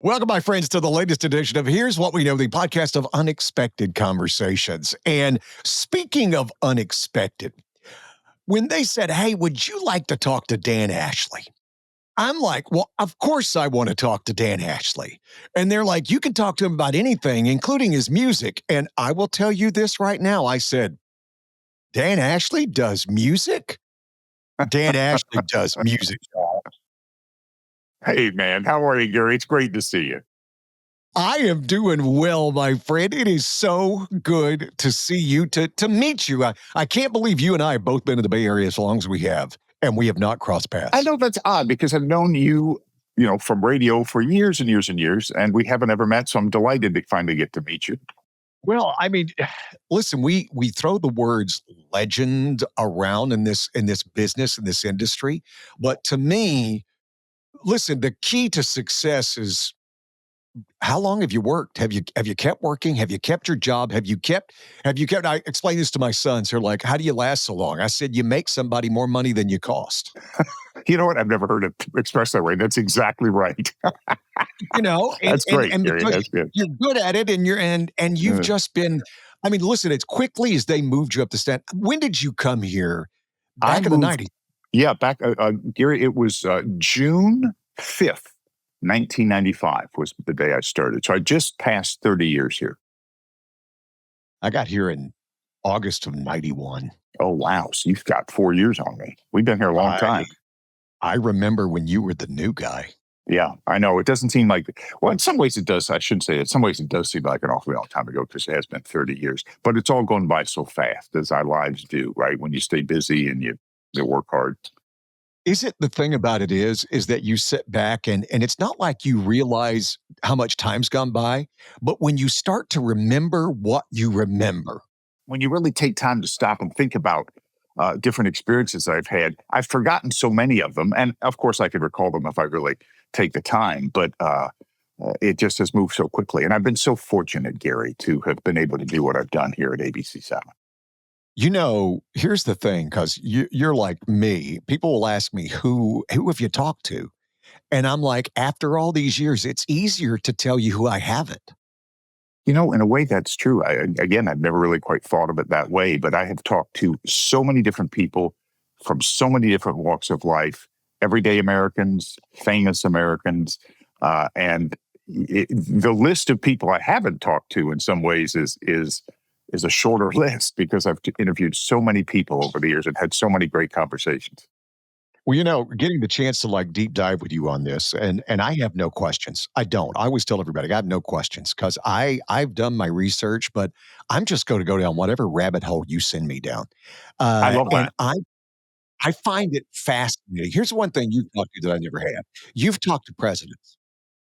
Welcome, my friends, to the latest edition of Here's What We Know, the podcast of unexpected conversations. And speaking of unexpected, when they said, hey, would you like to talk to Dan Ashley? I'm like, well, of course I want to talk to Dan Ashley. And they're like, you can talk to him about anything, including his music. And I will tell you this right now. I said, Dan Ashley does music? Dan Ashley does music. Hey, man. How are you, Gary? It's great to see you. I am doing well, my friend. It is so good to see you, to meet you. I can't believe you and I have both been in the Bay Area as long as we have, and we have not crossed paths. I know that's odd because I've known you, from radio for years and years and years, and we haven't ever met. So I'm delighted to finally get to meet you. Well, I mean, listen, we throw the words legend around in this business, in this industry, but to me, listen, the key to success is how long have you worked? Have you kept working? Have you kept your job? Have you kept, I explain this to my sons. They're like, how do you last so long? I said, you make somebody more money than you cost. You know what? I've never heard it expressed that way. That's exactly right. That's great, And Gary. because That's good. you're good at it and you've just been, I mean, listen, as quickly as they moved you up the stand, when did you come here? I Back in the moved, 90s. yeah, back, Gary, it was June 5th, 1995 was the day I started. So I just passed 30 years here. I got here in August of 91. Oh, wow. So you've got 4 years on me. We've been here a long time. I remember when you were the new guy. Yeah, I know. It doesn't seem like, well, in some ways it does. I shouldn't say it. In some ways it does seem like an awfully long time ago because it has been 30 years. But it's all gone by so fast, as our lives do, right? When you stay busy and you work hard. Is it the thing about it is that you sit back and it's not like you realize how much time's gone by, but when you start to remember what you remember. When you really take time to stop and think about different experiences I've had, I've forgotten so many of them. And of course, I could recall them if I really take the time, but it just has moved so quickly. And I've been so fortunate, Gary, to have been able to do what I've done here at ABC7. You know, here's the thing, because you're like me. People will ask me, who have you talked to? And I'm like, after all these years, it's easier to tell you who I haven't. In a way, that's true. Again, I've never really quite thought of it that way, but I have talked to so many different people from so many different walks of life, everyday Americans, famous Americans, and the list of people I haven't talked to in some ways is a shorter list because I've interviewed so many people over the years and had so many great conversations. Well, getting the chance to like deep dive with you on this, and I have no questions. I don't. I always tell everybody I have no questions because I've done my research, but I'm just going to go down whatever rabbit hole you send me down. I love And that. I find it fascinating. Here's one thing you've talked to that I never have. You've talked to presidents.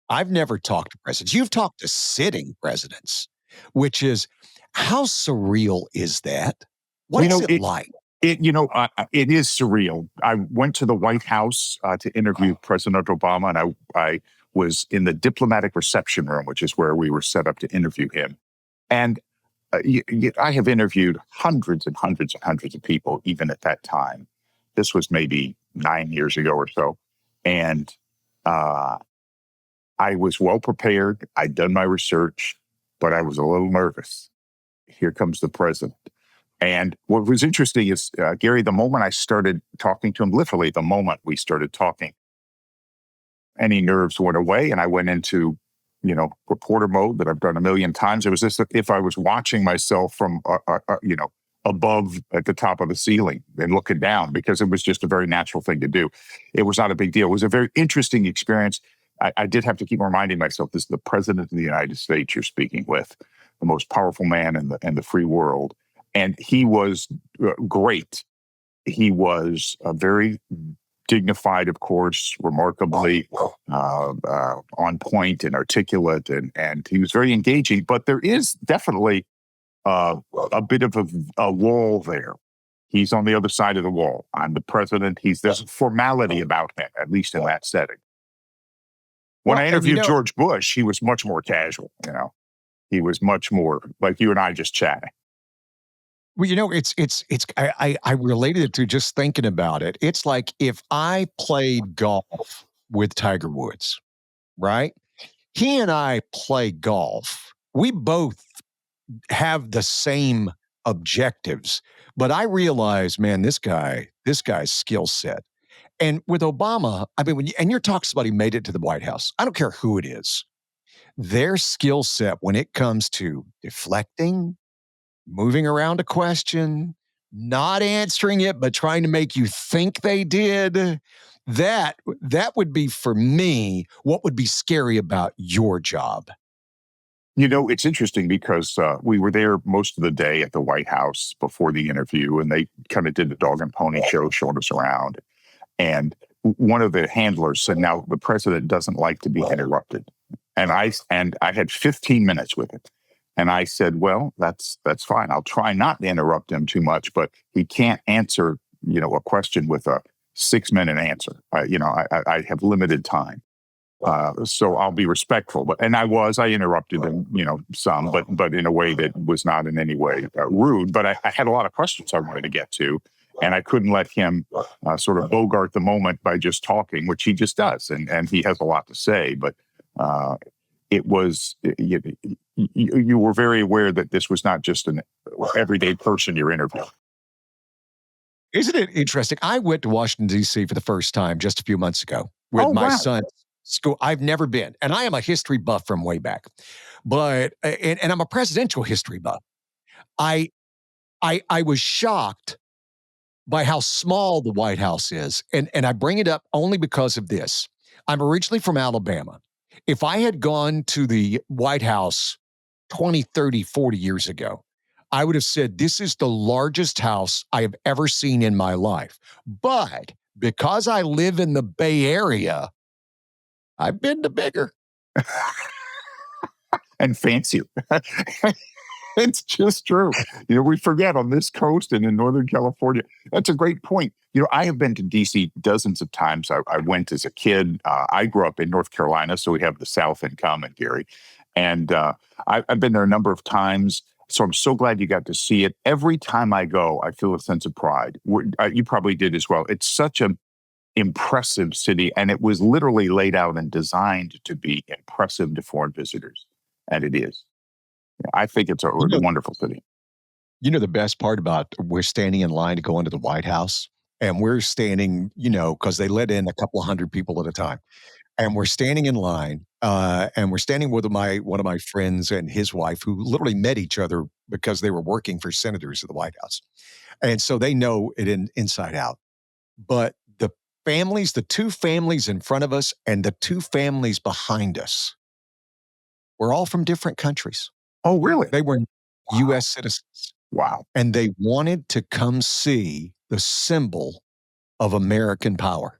I've never talked to presidents. You've talked to sitting presidents, which is how surreal is that? What You is know, it it, like? it is surreal. I went to the White House to interview President Obama, and I was in the diplomatic reception room, which is where we were set up to interview him. And I have interviewed hundreds and hundreds and hundreds of people, even at that time. This was maybe 9 years ago or so. And uh, I was well prepared. I'd done my research, but I was a little nervous. Here comes the president. And what was interesting is, Gary, the moment I started talking to him, literally the moment we started talking, any nerves went away and I went into, reporter mode that I've done a million times. It was as if I was watching myself from, above at the top of the ceiling and looking down because it was just a very natural thing to do. It was not a big deal. It was a very interesting experience. I did have to keep reminding myself, this is the president of the United States you're speaking with, the most powerful man in the free world. And he was great. He was very dignified, of course, remarkably on point and articulate, and he was very engaging. But there is definitely a bit of a wall there. He's on the other side of the wall. I'm the president. There's a formality about him, at least in that setting. When I interviewed George Bush, he was much more casual. He was much more like you and I just chatting. Well, I related it to just thinking about it. It's like if I played golf with Tiger Woods, right? He and I play golf. We both have the same objectives, but I realize, man, this guy's skill set. And with Obama, I mean, and you're talking somebody who made it to the White House. I don't care who it is. Their skill set when it comes to deflecting, moving around a question, not answering it, but trying to make you think they did. That would be for me what would be scary about your job. It's interesting because we were there most of the day at the White House before the interview, and they kind of did the dog and pony show, showed us around. And one of the handlers said, "Now the president doesn't like to be interrupted." And I had 15 minutes with it. And I said, "Well, that's fine. I'll try not to interrupt him too much, but he can't answer, a question with a 6-minute answer. I have limited time." So I'll be respectful, and I interrupted him, some, but in a way that was not in any way rude. But I had a lot of questions I wanted to get to, and I couldn't let him sort of bogart the moment by just talking, which he just does, and he has a lot to say. But it was you were very aware that this was not just an everyday person you're interviewing. Isn't it interesting? I went to Washington, D.C. for the first time just a few months ago with Oh, my wow. son's school. I've never been, and I am a history buff from way back, but and I'm a presidential history buff. I I was shocked by how small the White House is, and I bring it up only because of this. I'm originally from Alabama. If I had gone to the White House 20, 30, 40 years ago, I would have said, this is the largest house I have ever seen in my life. But because I live in the Bay Area, I've been to bigger. And fancier. It's just true. We forget on this coast and in Northern California. That's a great point. I have been to DC dozens of times. I went as a kid. I grew up in North Carolina, so we have the South in common, Gary. And I've been there a number of times. So I'm so glad you got to see it. Every time I go, I feel a sense of pride. You probably did as well. It's such an impressive city, and it was literally laid out and designed to be impressive to foreign visitors. And it is. I think it's a wonderful city. You know, the best part about we're standing in line to go into the White House, and we're standing, because they let in a couple of hundred people at a time. And we're standing in line, and we're standing with one of my friends and his wife, who literally met each other because they were working for senators at the White House. And so they know it inside out. But the two families in front of us and the two families behind us were all from different countries. Oh, really? They were Wow. U.S. citizens. Wow. And they wanted to come see the symbol of American power.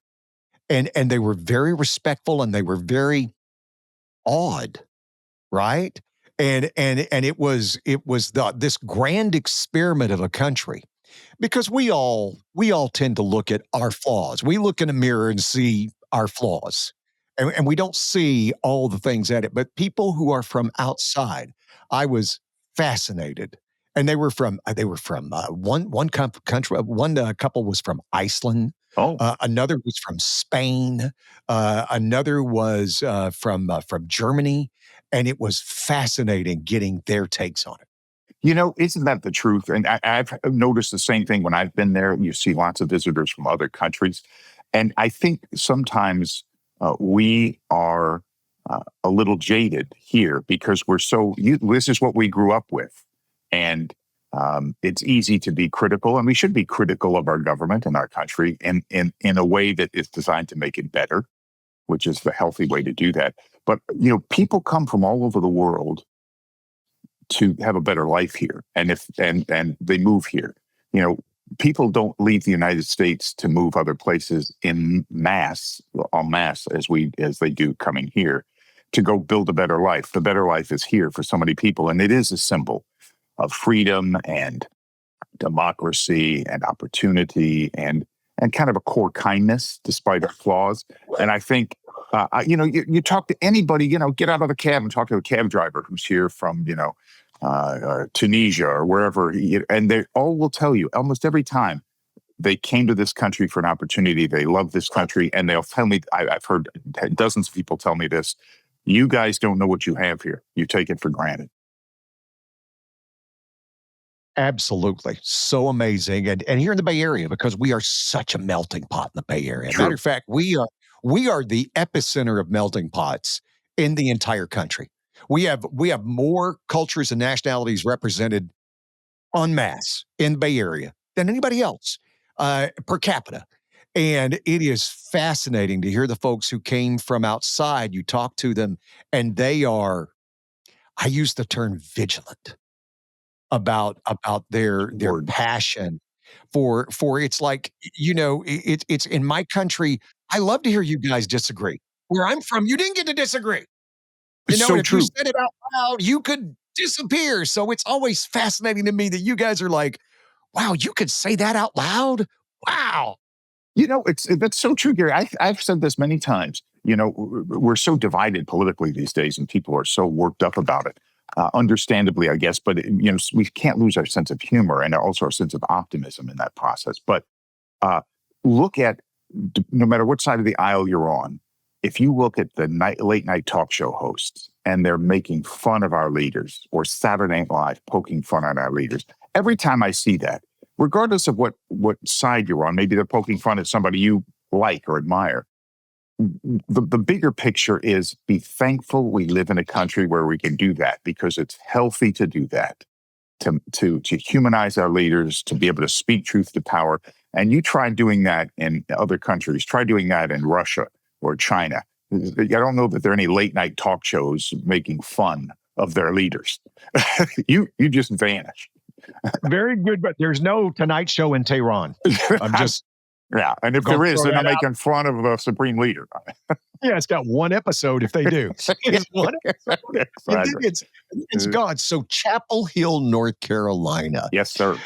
And they were very respectful and they were very awed, right? And it was this grand experiment of a country, because we all tend to look at our flaws. We look in a mirror and see our flaws. And we don't see all the things at it. But people who are from outside, I was fascinated. And they were from country. One couple was from Iceland. Oh, Another was from Spain. Another was from Germany, and it was fascinating getting their takes on it. isn't that the truth? And I've noticed the same thing when I've been there. You see lots of visitors from other countries. And I think sometimes we are a little jaded here because this is what we grew up with. And it's easy to be critical, and we should be critical of our government and our country in a way that is designed to make it better, which is the healthy way to do that. But, people come from all over the world to have a better life here. And and they move here. People don't leave the United States to move other places en masse as they do coming here to go build a better life. The better life is here for so many people. And it is a symbol of freedom and democracy and opportunity and kind of a core kindness despite our flaws. And I think, you talk to anybody, get out of the cab and talk to a cab driver who's here from, Tunisia or wherever, and they all will tell you almost every time they came to this country for an opportunity. They love this country, and they'll tell me, I've heard dozens of people tell me this. You guys don't know what you have here. You take it for granted. Absolutely. So amazing. And here in the Bay Area, because we are such a melting pot in the Bay Area. Matter True. of fact, we are the epicenter of melting pots in the entire country. We have more cultures and nationalities represented en masse in the Bay Area than anybody else per capita. And it is fascinating to hear the folks who came from outside. You talk to them, and they are, I use the term vigilant about their Word. passion for it's like, it's in my country. I love to hear you guys disagree. Where I'm from, you didn't get to disagree. It's And so if you true. said it out loud, you could disappear. So it's always fascinating to me that you guys are like, wow, you could say that out loud? Wow. It's that's so true, Gary. I've said this many times. We're so divided politically these days, and people are so worked up about it. Understandably, I guess, but we can't lose our sense of humor and also our sense of optimism in that process. But uh, look at no matter what side of the aisle you're on. If you look at the late night talk show hosts and they're making fun of our leaders, or Saturday Night Live poking fun at our leaders, every time I see that, regardless of what side you're on, maybe they're poking fun at somebody you like or admire. The bigger picture is be thankful we live in a country where we can do that, because it's healthy to do that, to humanize our leaders, to be able to speak truth to power. And you try doing that in other countries. Try doing that in Russia or China. I don't know that there are any late night talk shows making fun of their leaders. You just vanish. Very good, but there's no Tonight Show in Tehran. I'm just Yeah, and if gonna there is, throw they're that not out. making fun of the supreme leader. Yeah, it's got one episode if they do. It's one episode. And then Exactly. it's gone. So Chapel Hill, North Carolina. Yes, sir.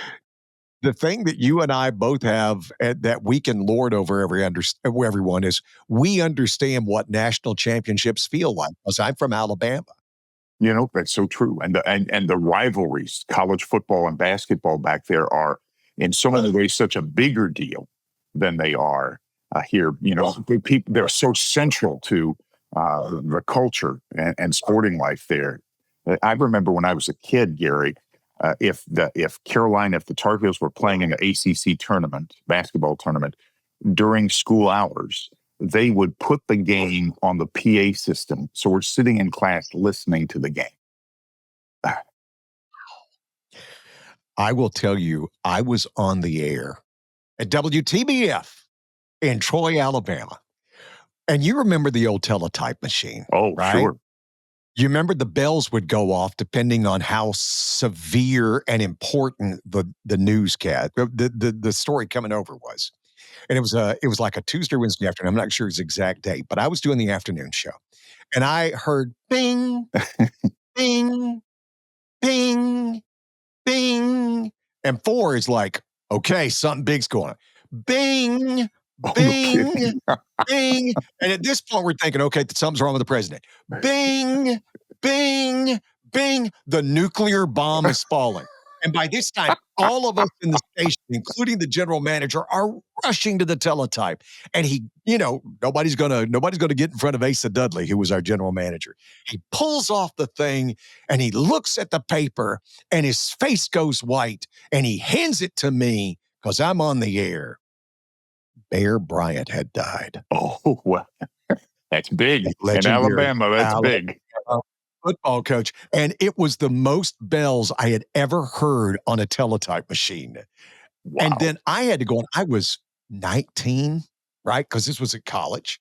The thing that you and I both have that we can lord over everyone is we understand what national championships feel like, because I'm from Alabama. That's so true. And the rivalries, college football and basketball back there, are in so many ways such a bigger deal than they are here. They're so central to the culture and sporting life there. I remember when I was a kid, Gary, if the Tar Heels were playing in an ACC tournament, basketball tournament, during school hours, they would put the game on the PA system. So we're sitting in class listening to the game. I will tell you, I was on the air at WTBF in Troy, Alabama. And you remember the old teletype machine, Oh, right? sure. You remember the bells would go off depending on how severe and important the newscast, the story coming over was. And it was like a Tuesday or Wednesday afternoon. I'm not sure his exact date, but I was doing the afternoon show. And I heard bing, bing, bing, bing. And four is like, okay, something big's going on. Bing, Oh, no bing, kidding. bing. And at this point, we're thinking, okay, something's wrong with the president. Bing, bing, bing. The nuclear bomb is falling. And by this time, all of us in the station, including the general manager, are rushing to the teletype. And nobody's gonna get in front of Asa Dudley, who was our general manager. He pulls off the thing and he looks at the paper and his face goes white and he hands it to me because I'm on the air. Bear Bryant had died. Oh, well, that's big. The In legendary Alabama, that's Alabama big. football coach. And it was the most bells I had ever heard on a teletype machine. And Wow. then I had to go on. I was 19, right? Because this was at college.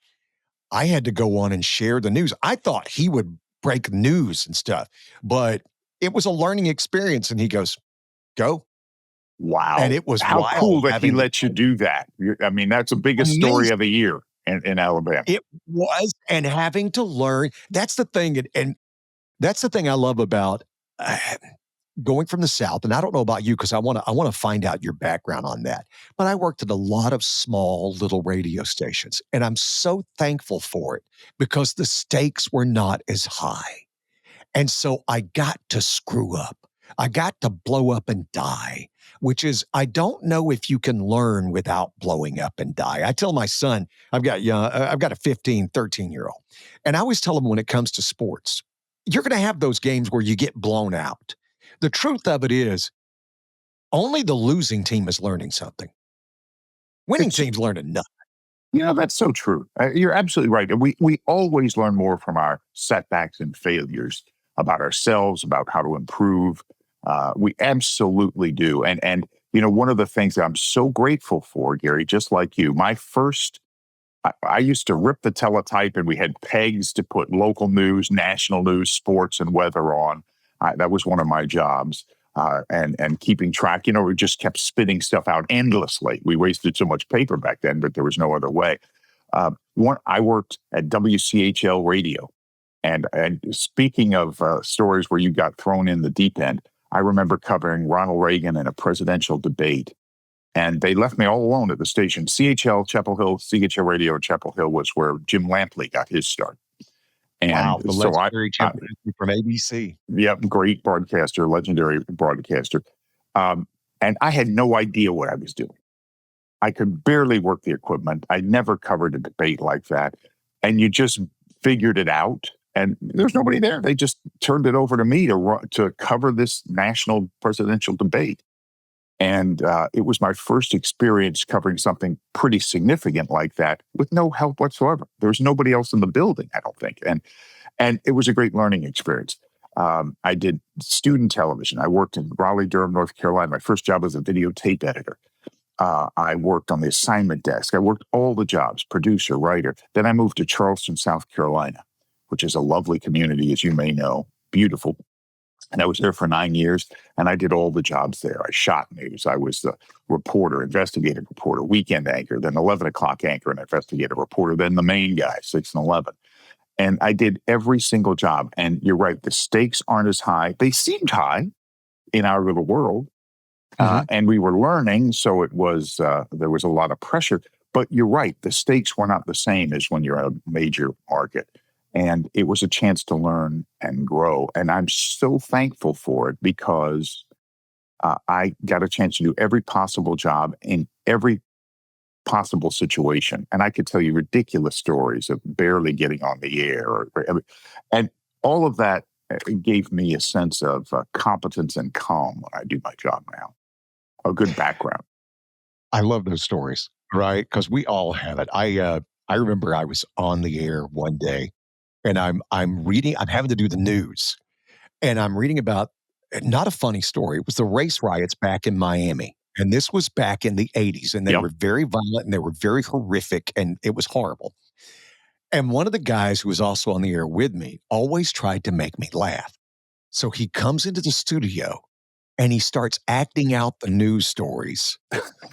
I had to go on and share the news. I thought he would break news and stuff, but it was a learning experience. And he goes, go. And Wow. it was How wild cool that he having to lets you do that. I mean, that's the biggest story amazing. of the year in Alabama. It was, and having to learn. That's the thing. And that's the thing I love about uh, going from the South. And I don't know about you because I want to find out your background on that. But I worked at a lot of small little radio stations, and I'm so thankful for it because the stakes were not as high. And so I got to screw up. I got to blow up and die. which is I don't know if you can learn without blowing up and die. I tell my son, I've got a 15, 13-year-old, and I always tell him when it comes to sports, you're going to have those games where you get blown out. The truth of it is only the losing team is learning something. Winning It's, team's learning nothing. that's so true. You're absolutely right. And we always learn more from our setbacks and failures about ourselves, about how to improve. We absolutely do. And one of the things that I'm so grateful for, Gary, just like you, I used to rip the teletype and we had pegs to put local news, national news, sports, and weather on. That was one of my jobs. And keeping track, we just kept spitting stuff out endlessly. We wasted so much paper back then, but there was no other way. I worked at WCHL radio. And speaking of stories where you got thrown in the deep end, I remember covering Ronald Reagan in a presidential debate. And they left me all alone at the station. Chapel Hill, CHL Radio at Chapel Hill was where Jim Lampley got his start. Wow, And the so legendary champion from ABC. Yep, great broadcaster, legendary broadcaster. And I had no idea what I was doing. I could barely work the equipment. I never covered a debate like that. And you just figured it out. And there's nobody there. They just turned it over to me to cover this national presidential debate. And it was my first experience covering something pretty significant like that with no help whatsoever. There was nobody else in the building, I don't think. And it was a great learning experience. I did student television. I worked in Raleigh, Durham, North Carolina. My first job was a videotape editor. I worked on the assignment desk. I worked all the jobs, producer, writer. Then I moved to Charleston, South Carolina, which is a lovely community, as you may know, beautiful. And I was there for 9 years, and I did all the jobs there. I shot news. I was the reporter, investigative reporter, weekend anchor, then 11 o'clock anchor and investigative reporter, then the main guy, 6 and 11. And I did every single job. And you're right, the stakes aren't as high. They seemed high in our little world, and we were learning, so it was there was a lot of pressure. But you're right, the stakes were not the same as when you're at a major market. And it was a chance to learn and grow. And I'm so thankful for it because I got a chance to do every possible job in every possible situation. And I could tell you ridiculous stories of barely getting on the air. And all of that gave me a sense of competence and calm when I do my job now, a good background. I love those stories, right? Because we all have it. I remember I was on the air one day and I'm having to do the news, and I'm reading about not a funny story. It was the race riots back in Miami. And this was back in the 80s, and they Yep. were very violent and they were very horrific, and it was horrible. And one of the guys who was also on the air with me always tried to make me laugh. So he comes into the studio and he starts acting out the news stories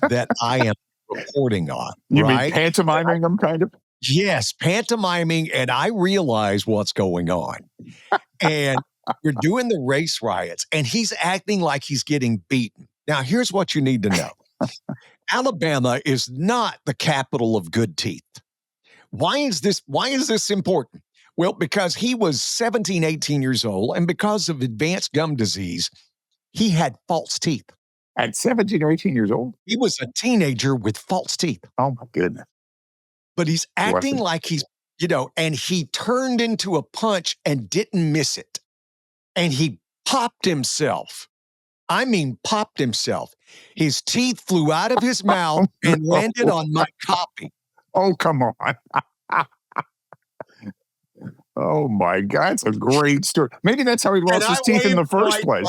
that I am reporting on, You mean right? pantomiming them, kind of? Yes, pantomiming, and I realize what's going on. And you're doing the race riots, and he's acting like he's getting beaten. Now, here's what you need to know. Alabama is not the capital of good teeth. Why is this important? Well, because he was 17, 18 years old, and because of advanced gum disease, he had false teeth. At 17 or 18 years old? He was a teenager with false teeth. Oh, my goodness. But he's acting like he's, and he turned into a punch and didn't miss it. And he popped himself. I mean, popped himself. His teeth flew out of his mouth and landed on my copy. Oh, come on. Oh, my God. It's a great story. Maybe that's how he lost his teeth in the first place.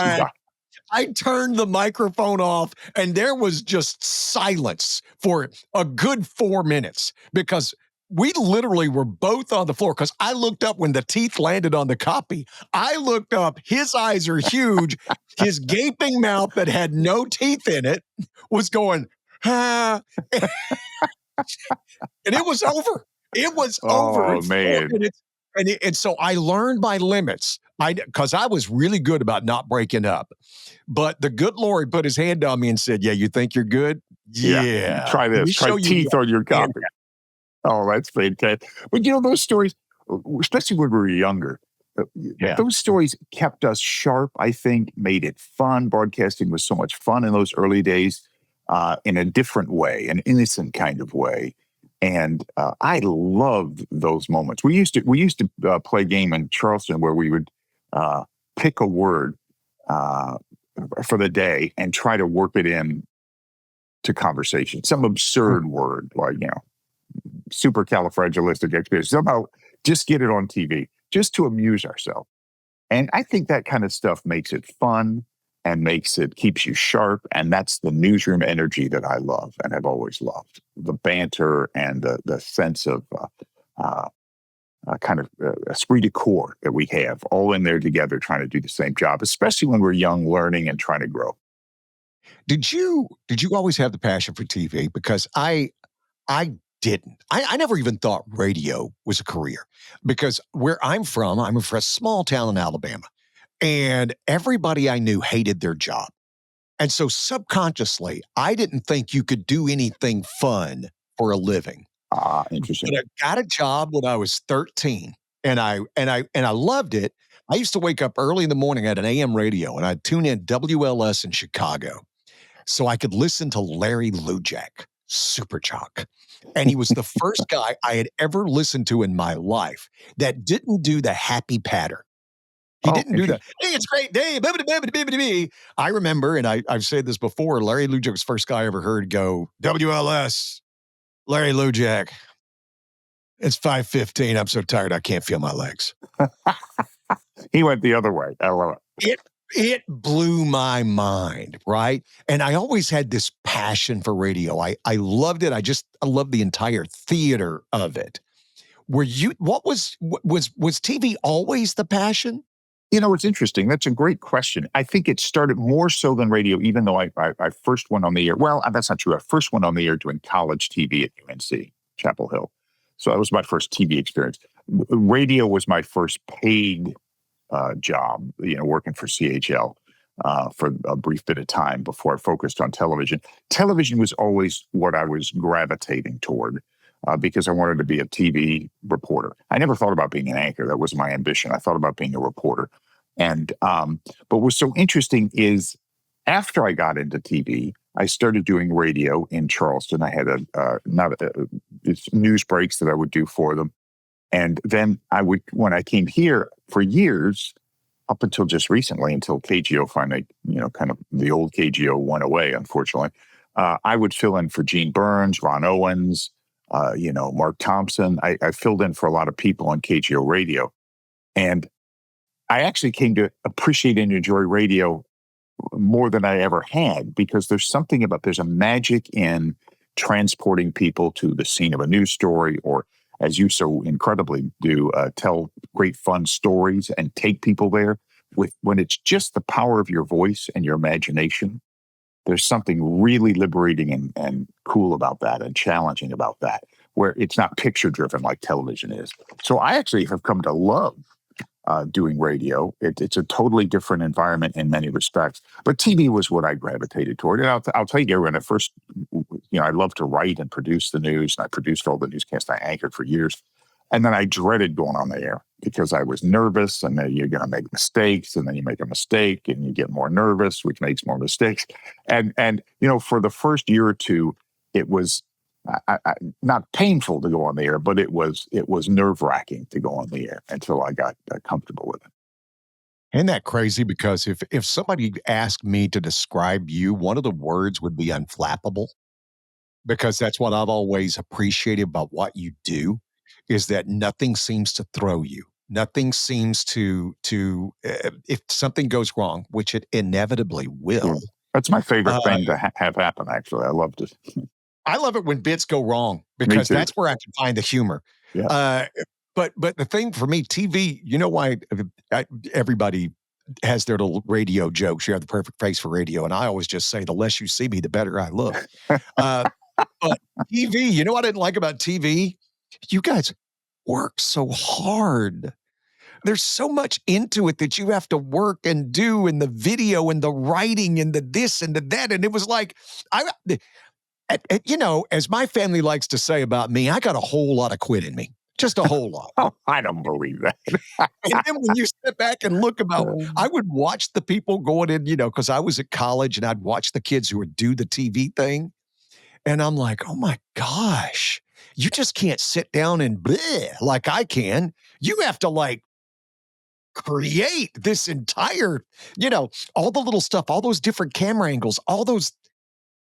I turned the microphone off, and there was just silence for a good 4 minutes because we literally were both on the floor because I looked up when the teeth landed on the copy. I looked up. His eyes are huge. His gaping mouth that had no teeth in it was going, ah. And it was over. It was over. Oh, man. And so I learned my limits because I was really good about not breaking up. But the good Lord put his hand on me and said, yeah, you think you're good? Yeah. Try this. Try teeth on your copy. Oh, that's fantastic. But those stories, especially when we were younger, Yeah. those stories kept us sharp, I think, made it fun. Broadcasting was so much fun in those early days in a different way, an innocent kind of way. And I loved those moments. We used to play a game in Charleston where we would pick a word uh, for the day and try to work it in to conversation. Some absurd word like supercalifragilisticexpialidocious. Somehow, just get it on TV, just to amuse ourselves. And I think that kind of stuff makes it fun and keeps you sharp. And that's the newsroom energy that I love and have always loved. The banter and the sense of kind of esprit de corps that we have all in there together trying to do the same job, especially when we're young, learning and trying to grow. Did you always have the passion for TV? Because I didn't. I never even thought radio was a career because where I'm from a small town in Alabama, and everybody I knew hated their job. And so subconsciously, I didn't think you could do anything fun for a living. Interesting. But I got a job when I was 13 and I loved it. I used to wake up early in the morning at an AM radio and I'd tune in WLS in Chicago so I could listen to Larry Lujak, Super Chalk. And he was the first guy I had ever listened to in my life that didn't do the happy patter. He Oh, didn't do the, interesting. hey, it's a great day. I remember, and I've said this before, Larry Lujak was the first guy I ever heard go, WLS, Larry Lujak. It's 5:15. I'm so tired I can't feel my legs. He went the other way. I love it. It blew my mind, right? And I always had this passion for radio. I loved it. I loved the entire theater of it. Were you what was TV always the passion? It's interesting. That's a great question. I think it started more so than radio, even though I first went on the air. Well, that's not true. I first went on the air doing college TV at UNC, Chapel Hill. So that was my first TV experience. Radio was my first paid job, working for CHL for a brief bit of time before I focused on television. Television was always what I was gravitating toward because I wanted to be a TV reporter. I never thought about being an anchor. That was my ambition. I thought about being a reporter. And but what's so interesting is after I got into TV, I started doing radio in Charleston. I had it's news breaks that I would do for them. And then when I came here for years, up until just recently, until KGO finally, kind of the old KGO went away, unfortunately, I would fill in for Gene Burns, Ron Owens, Mark Thompson. I filled in for a lot of people on KGO radio. And I actually came to appreciate and enjoy radio more than I ever had because there's a magic in transporting people to the scene of a news story or as you so incredibly do, tell great fun stories and take people there. When it's just the power of your voice and your imagination, there's something really liberating and cool about that and challenging about that, where it's not picture driven like television is. So I actually have come to love doing radio. It's a totally different environment in many respects. But TV was what I gravitated toward. And I'll tell you, when I first, I love to write and produce the news. And I produced all the newscasts I anchored for years. And then I dreaded going on the air because I was nervous. And then you're going to make mistakes. And then you make a mistake and you get more nervous, which makes more mistakes. And for the first year or two, it was not painful to go on the air, but it was nerve-wracking to go on the air until I got comfortable with it. Isn't that crazy? Because if somebody asked me to describe you, one of the words would be unflappable, because that's what I've always appreciated about what you do, is that nothing seems to throw you. Nothing seems to if something goes wrong, which it inevitably Yeah. will. That's my favorite Uh, thing to have happen, actually. I loved it. I love it when bits go wrong Me because too. that's where I can find the humor. Yeah. Uh, but the thing for me, TV, you know why everybody has their little radio jokes. You have the perfect face for radio, and I always just say, the less you see me, the better I look. Uh, but TV, you know what I didn't like about TV? You guys work so hard. There's so much into it that you have to work and do, and the video and the writing and the this and the that. And it was like, as my family likes to say about me, I got a whole lot of quit in me. just a whole lot. Oh, I don't believe that. And then when you step back and look about, I would watch the people going in, because I was at college and I'd watch the kids who would do the TV thing. And I'm like, oh my gosh, you just can't sit down and bleh like I can. You have to like create this entire, all the little stuff, all those different camera angles, all those.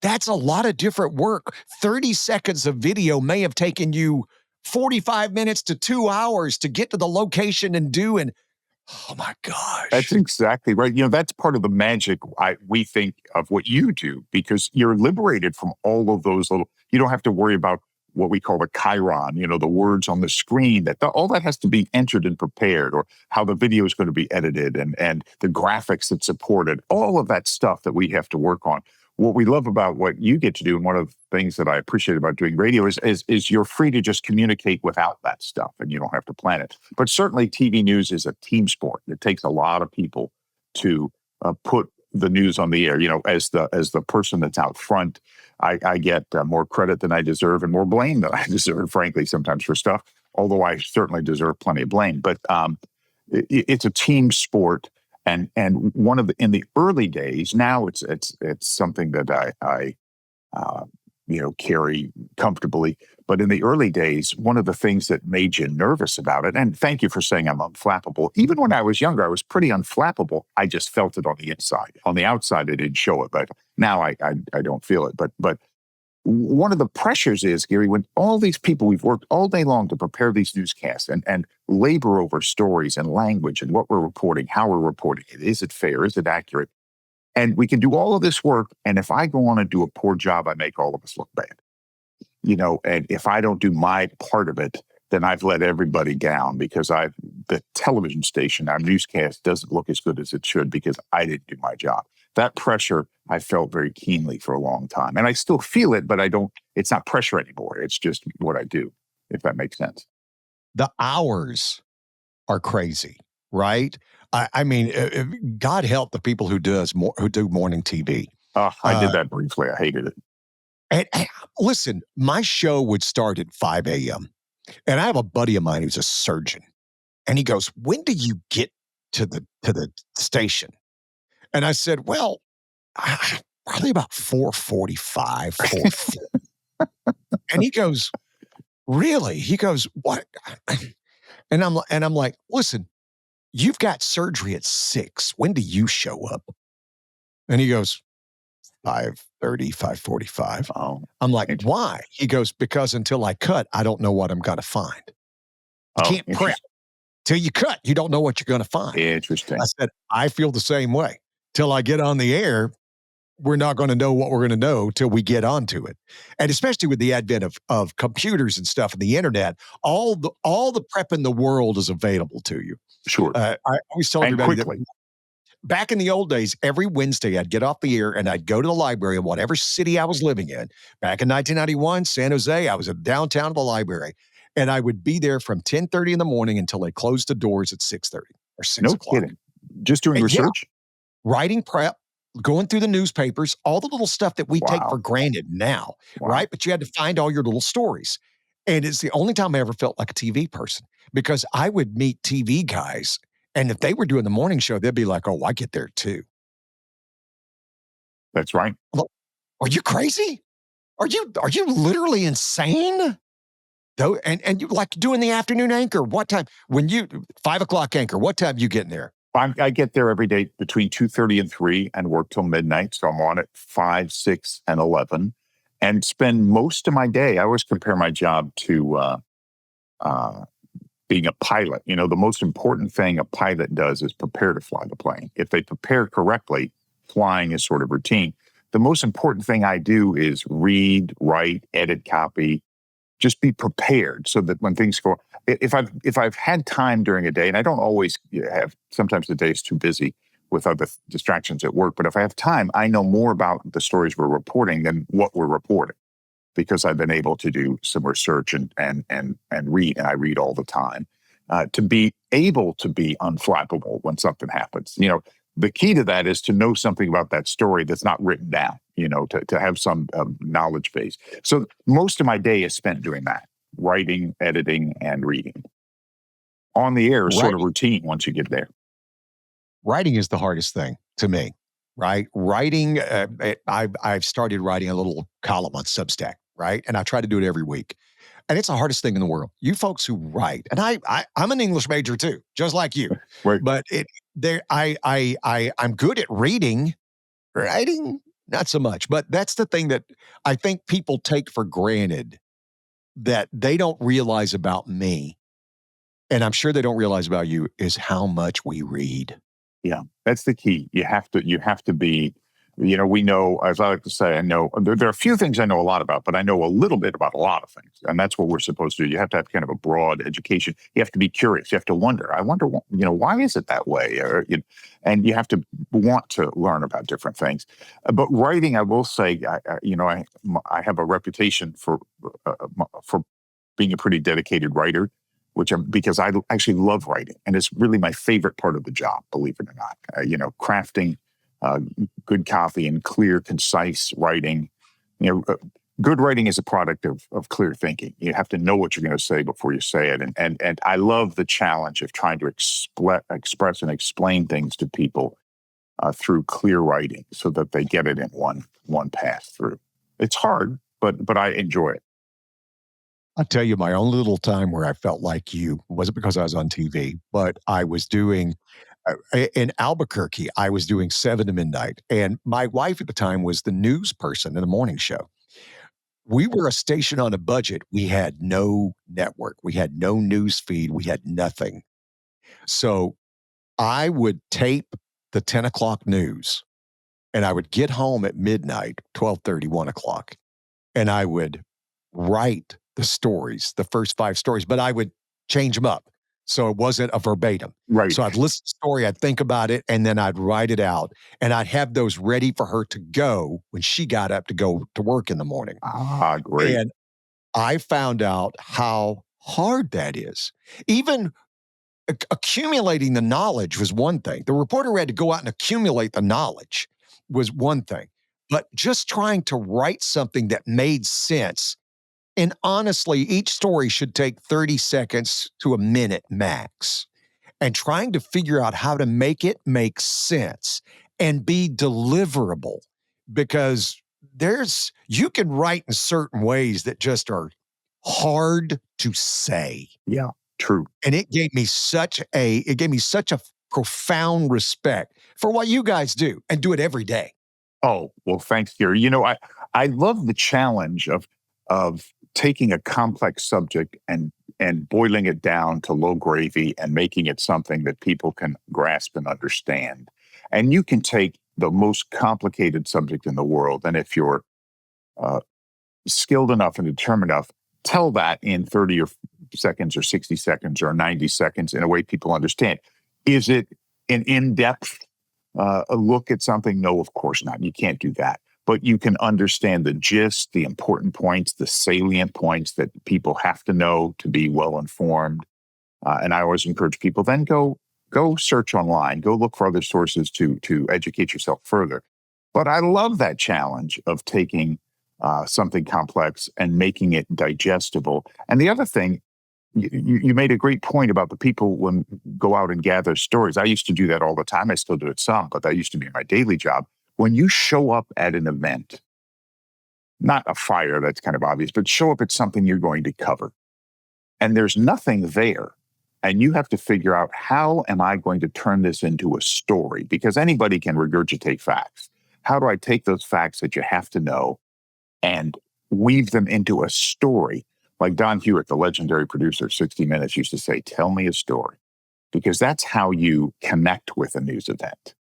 That's a lot of different work. 30 seconds of video may have taken you 45 minutes to 2 hours to get to the location and do. And oh my gosh. That's exactly right. That's part of the magic we think of what you do, because you're liberated from all of those you don't have to worry about what we call the chyron, the words on the screen, all that has to be entered and prepared, or how the video is going to be edited and the graphics that support it, all of that stuff that we have to work on. What we love about what you get to do, and one of the things that I appreciate about doing radio is you're free to just communicate without that stuff, and you don't have to plan it. But certainly TV news is a team sport. It takes a lot of people to put the news on the air. As the person that's out front, I get more credit than I deserve and more blame than I deserve, frankly, sometimes for stuff, although I certainly deserve plenty of blame. But it's a team sport. And in the early days, now it's something that I carry comfortably. But in the early days, one of the things that made you nervous about it, and thank you for saying I'm unflappable. Even when I was younger, I was pretty unflappable. I just felt it on the inside. On the outside, I didn't show it, but now I don't feel it. But one of the pressures is, Gary, when all these people, we've worked all day long to prepare these newscasts and labor over stories and language and what we're reporting, how we're reporting it. Is it fair? Is it accurate? And we can do all of this work. And if I go on and do a poor job, I make all of us look bad. And if I don't do my part of it, then I've let everybody down, because the television station, our newscast doesn't look as good as it should because I didn't do my job. That pressure I felt very keenly for a long time. And I still feel it, but it's not pressure anymore. It's just what I do, if that makes sense. The hours are crazy, right? I mean, God help the people who do morning TV. I did that briefly. I hated it. And listen, my show would start at 5 a.m. And I have a buddy of mine who's a surgeon. And he goes, when do you get to the station? And I said, well, probably about 4:45, 4:40. And he goes, really? He goes, what? And I'm like, listen, you've got surgery at 6. When do you show up? And he goes, 5:30, 5:45. Oh, I'm like, why? He goes, because until I cut, I don't know what I'm going to find. You can't prep. Till you cut, you don't know what you're going to find. Interesting. I said, I feel the same way. Till I get on the air, we're not going to know what we're going to know till we get onto it. And especially with the advent of computers and stuff and the internet, all the prep in the world is available to you. Sure. I always tell everybody that back in the old days, every Wednesday I'd get off the air and I'd go to the library in whatever city I was living in. Back in 1991, San Jose, I was at downtown of the library. And I would be there from 10:30 in the morning until they closed the doors at 6:30 or 6 o'clock. No kidding. Just doing research? Yeah, writing prep, going through the newspapers, all the little stuff that we take for granted now, right? But you had to find all your little stories. And it's the only time I ever felt like a TV person, because I would meet TV guys, and if they were doing the morning show, they'd be like, oh, I get there too. That's right. Are you crazy? Are you literally insane? Though, and you like doing the afternoon anchor. What time? 5 o'clock anchor, what time you getting there? I get there every day between 2:30 and 3 and work till midnight. So I'm on at 5, 6, and 11 and spend most of my day. I always compare my job to being a pilot. The most important thing a pilot does is prepare to fly the plane. If they prepare correctly, flying is sort of routine. The most important thing I do is read, write, edit copy, just be prepared so that when things go, if I've had time during a day, and I don't always have, sometimes the day is too busy with other distractions at work, but if I have time, I know more about the stories we're reporting than what we're reporting, because I've been able to do some research and read, and I read all the time, to be able to be unflappable when something happens. The key to that is to know something about that story that's not written down, to have some knowledge base. So most of my day is spent doing that. writing, editing, and reading. On the air is sort of Writing routine once you get there. writing is the hardest thing to me, right? Writing, I've started writing a little column on Substack, right? And I try to do it every week. And it's the hardest thing in the world. You folks who write, and I'm an English major too, just like you. Right. But I'm good at reading, writing, not so much. But that's the thing that I think people take for granted that they don't realize about me, and I'm sure they don't realize about you, is how much we read. Yeah, that's the key. You have to be, we know, as I like to say, I know there are a few things I know a lot about, but I know a little bit about a lot of things. And that's what we're supposed to do. You have to have kind of a broad education. You have to be curious. You have to wonder, why is it that way? And you have to want to learn about different things. But writing, I will say, I have a reputation for being a pretty dedicated writer, because I actually love writing, and it's really my favorite part of the job, believe it or not. Crafting uh, good copy and clear, concise writing. Good writing is a product of clear thinking. You have to know what you're going to say before you say it, and I love the challenge of trying to express and explain things to people through clear writing, so that they get it in one pass through. It's hard, but I enjoy it. I'll tell you my own little time where I felt like you wasn't because I was on TV, but I was doing in Albuquerque, I was doing 7 to midnight. And my wife at the time was the news person in the morning show. We were a station on a budget. We had no network, we had no news feed, we had nothing. So I would tape the 10 o'clock news and I would get home at midnight, 12:30, 1 o'clock, and I would write the stories, the first 5 stories, but I would change them up. So it wasn't a verbatim. Right. So I'd listen to the story, I'd think about it, and then I'd write it out. And I'd have those ready for her to go when she got up to go to work in the morning. Ah, great. And I found out how hard that is. Even accumulating the knowledge was one thing. The reporter had to go out and accumulate the knowledge was one thing. But just trying to write something that made sense, and honestly, each story should take 30 seconds to a minute max. And trying to figure out how to make it make sense and be deliverable, because you can write in certain ways that just are hard to say. Yeah, true. And it gave me such a profound respect for what you guys do and do it every day. Oh, well, thanks, Gary. I love the challenge of taking a complex subject and boiling it down to low gravy and making it something that people can grasp and understand. And you can take the most complicated subject in the world, and if you're uh, skilled enough and determined enough, tell that in 30 or seconds or 60 seconds or 90 seconds in a way people understand. Is it an in-depth a look at something? No, of course not. You can't do that. But you can understand the gist, the important points, the salient points that people have to know to be well informed. And I always encourage people, then go search online, go look for other sources to educate yourself further. But I love that challenge of taking something complex and making it digestible. And the other thing, you made a great point about the people when go out and gather stories. I used to do that all the time. I still do it some, but that used to be my daily job. When you show up at an event, not a fire, that's kind of obvious, but show up at something you're going to cover, and there's nothing there, and you have to figure out, how am I going to turn this into a story? Because anybody can regurgitate facts. How do I take those facts that you have to know and weave them into a story? Like Don Hewitt, the legendary producer of 60 Minutes, used to say, tell me a story, because that's how you connect with a news event.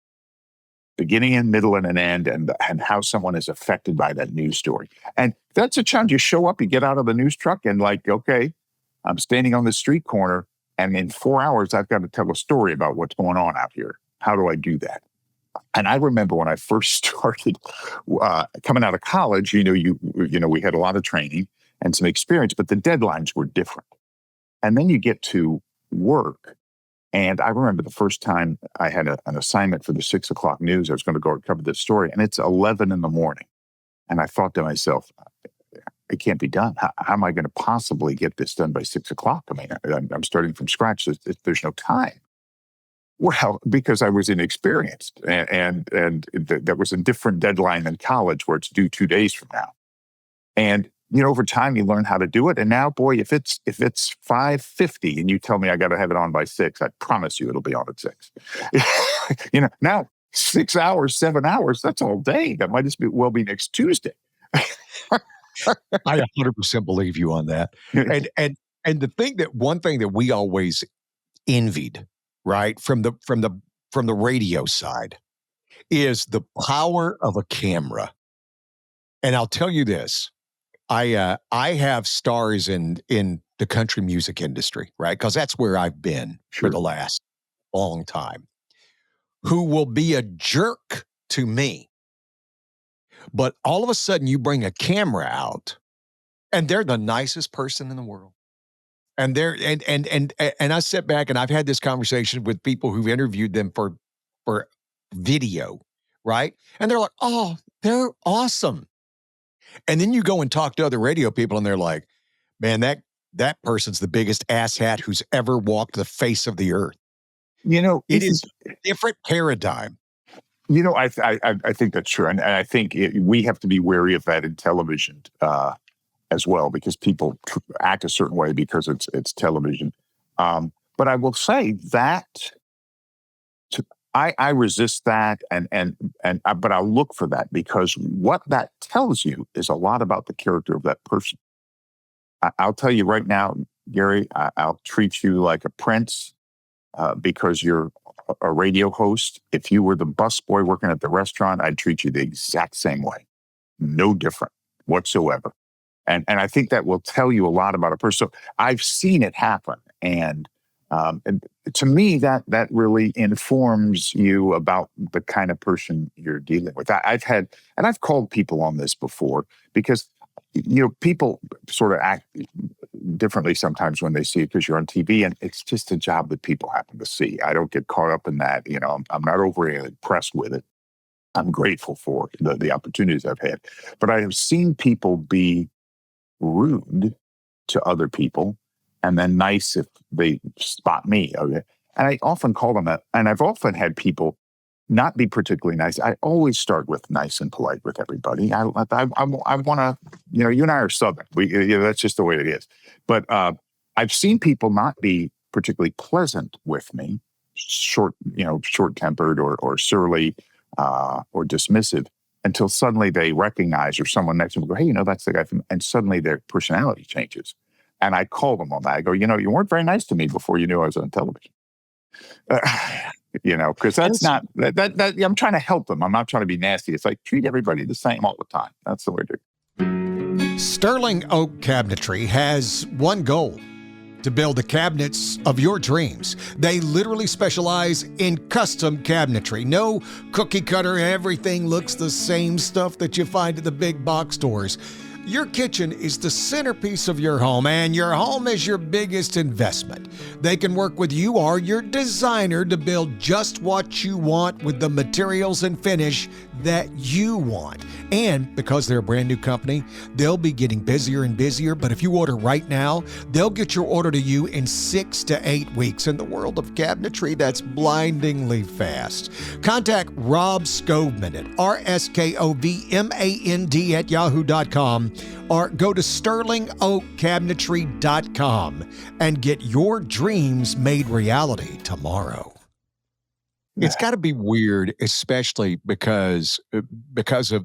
Beginning and middle and an end, and how someone is affected by that news story. And that's a challenge. You show up, you get out of the news truck, and okay, I'm standing on the street corner, and in 4 hours, I've got to tell a story about what's going on out here. How do I do that? And I remember when I first started coming out of college, we had a lot of training and some experience, but the deadlines were different. And then you get to work. And I remember the first time I had an assignment for the 6 o'clock news. I was going to go and cover this story, and it's 11 in the morning. And I thought to myself, it can't be done. How am I going to possibly get this done by 6 o'clock? I mean, I'm starting from scratch. There's no time. Well, because I was inexperienced, and that was a different deadline than college, where it's due 2 days from now. And over time, you learn how to do it. And now, boy, if it's 5:50 and you tell me I got to have it on by 6, I promise you it'll be on at 6. Now 6 hours, 7 hours, that's all day. That might well be next Tuesday. I 100% believe you on that. And one thing that we always envied, right, from the radio side, is the power of a camera. And I'll tell you this, I have stars in the country music industry, right? Because that's where I've been for the last long time, who will be a jerk to me. But all of a sudden you bring a camera out and they're the nicest person in the world. And they're and I sit back and I've had this conversation with people who've interviewed them for video, right? And they're like, "Oh, they're awesome." And then you go and talk to other radio people and they're like, "Man, that person's the biggest asshat who's ever walked the face of the earth." It is a different paradigm. I think that's true, and I think we have to be wary of that in television as well, because people act a certain way because it's television. But I will say that I resist that, but I'll look for that, because what that tells you is a lot about the character of that person. I'll tell you right now, Gary, I'll treat you like a prince because you're a radio host. If you were the busboy working at the restaurant, I'd treat you the exact same way. No different whatsoever. And I think that will tell you a lot about a person. So I've seen it happen. And to me, that really informs you about the kind of person you're dealing with. I've called people on this before, because people sort of act differently sometimes when they see it because you're on TV, and it's just a job that people happen to see. I don't get caught up in that. I'm not overly impressed with it. I'm grateful for the opportunities I've had, but I have seen people be rude to other people and then nice if they spot me. Okay. And I often call them that. And I've often had people not be particularly nice. I always start with nice and polite with everybody. I want to, you and I are Southern. That's just the way it is. But I've seen people not be particularly pleasant with me, short-tempered or surly or dismissive, until suddenly they recognize, or someone next to them will go, "Hey, that's the guy from," and suddenly their personality changes. And I call them on that. I go, "You weren't very nice to me before you knew I was on television." Because that's not that I'm trying to help them. I'm not trying to be nasty. It's like, treat everybody the same all the time. That's the way to do it. Sterling Oak Cabinetry has one goal: to build the cabinets of your dreams. They literally specialize in custom cabinetry. No cookie cutter, everything looks the same stuff that you find at the big box stores. Your kitchen is the centerpiece of your home, and your home is your biggest investment. They can work with you or your designer to build just what you want with the materials and finish that you want. And because they're a brand new company, they'll be getting busier and busier. But if you order right now, they'll get your order to you in 6 to 8 weeks. In the world of cabinetry, that's blindingly fast. Contact Rob Skovman at RSKOVMAND at yahoo.com, or go to sterlingoakcabinetry.com and get your dreams made reality tomorrow. It's got to be weird, especially because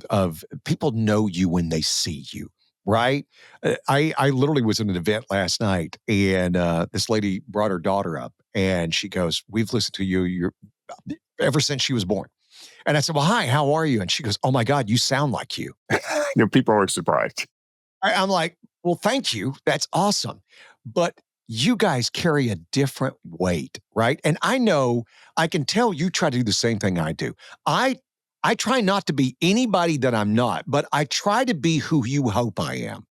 of people know you when they see you, right? I literally was in an event last night, and this lady brought her daughter up, and she goes, "We've listened to you ever since she was born." And I said, "Well, hi, how are you?" And she goes, "Oh my God, you sound like you." People are surprised. I'm like, "Well, thank you. That's awesome." But you guys carry a different weight, right? And I can tell you try to do the same thing I do. I try not to be anybody that I'm not, but I try to be who you hope I am.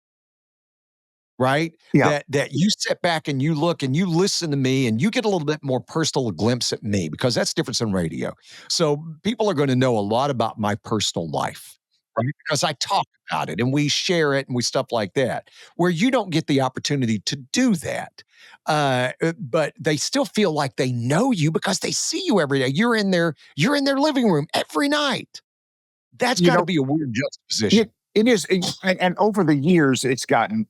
Right? Yeah. That you sit back and you look and you listen to me and you get a little bit more personal glimpse at me, because that's different than radio. So people are going to know a lot about my personal life. right? Because I talk about it and we share it and we stuff like that, where you don't get the opportunity to do that. But they still feel like they know you because they see you every day. You're in their living room every night. That's You got to know, be a weird juxtaposition. it is. And over the years, it's gotten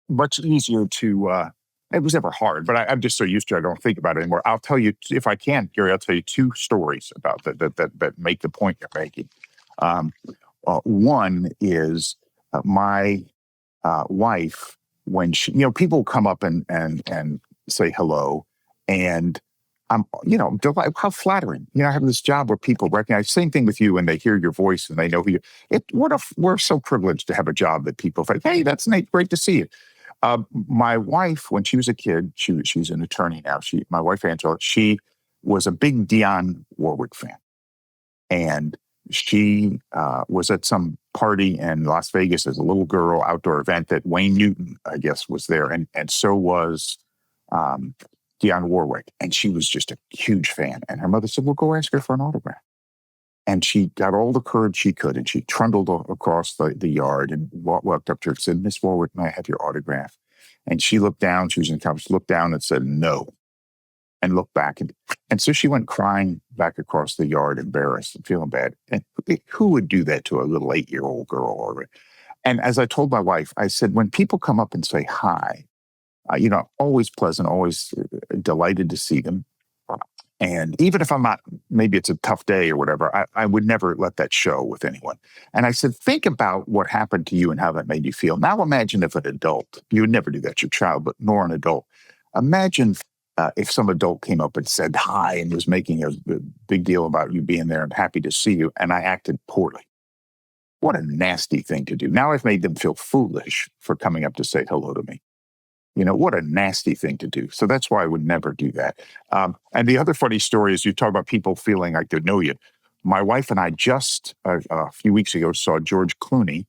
much easier to, it was never hard, but I'm just so used to it, I don't think about it anymore. I'll tell you, if I can, Gary, I'll tell you two stories about that make the point you're making. Um, one is my wife, when she, people come up and say hello, and I'm, delight, how flattering. I have this job where people recognize. Same thing with you when they hear your voice and they know who you. We're so privileged to have a job that people say, "Hey, that's Nate. Great to see you." My wife, when she was a kid, she's an attorney now. My wife Angela, she was a big Dionne Warwick fan, and she was at some party in Las Vegas as a little girl, outdoor event that Wayne Newton, I guess, was there, and so was um, Dionne Warwick, and she was just a huge fan. And her mother said, "Well, go ask her for an autograph." And she got all the courage she could, and she trundled across the yard and walked up to her and said, "Miss Warwick, may I have your autograph?" And she looked down. She was in college. She looked down and said, "No," and looked back. And so she went crying back across the yard, embarrassed and feeling bad. And who would do that to a little 8-year-old girl? And as I told my wife, I said, when people come up and say hi, always pleasant, always delighted to see them. And even if I'm not, maybe it's a tough day or whatever, I would never let that show with anyone. And I said, think about what happened to you and how that made you feel. Now imagine if an adult, you would never do that to your child, but nor an adult. Imagine if some adult came up and said hi and was making a big deal about you being there and happy to see you, and I acted poorly. What a nasty thing to do. Now I've made them feel foolish for coming up to say hello to me. What a nasty thing to do. So that's why I would never do that. And the other funny story is you talk about people feeling like they know you. My wife and I just a few weeks ago saw George Clooney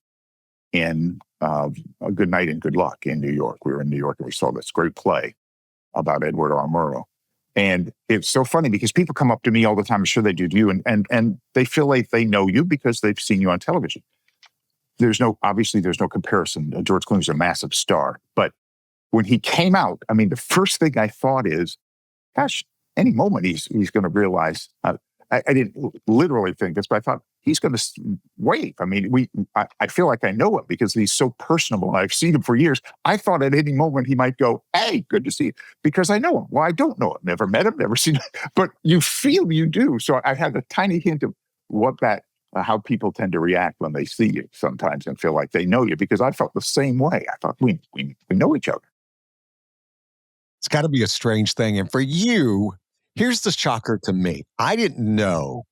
in A Good Night and Good Luck in New York. We were in New York and we saw this great play about Edward R. Murrow. And it's so funny because people come up to me all the time, I'm sure they do to you, and they feel like they know you because they've seen you on television. Obviously there's no comparison. George Clooney's a massive star, but when he came out, I mean, the first thing I thought is, gosh, any moment he's going to realize. I didn't literally think this, but I thought he's going to wave. I mean, I feel like I know him because he's so personable. I've seen him for years. I thought at any moment he might go, "Hey, good to see you," because I know him. Well, I don't know him, never met him, never seen him, but you feel you do. So I had a tiny hint of how people tend to react when they see you sometimes and feel like they know you, because I felt the same way. I thought we know each other. It's got to be a strange thing. And for you, here's the shocker to me. I didn't know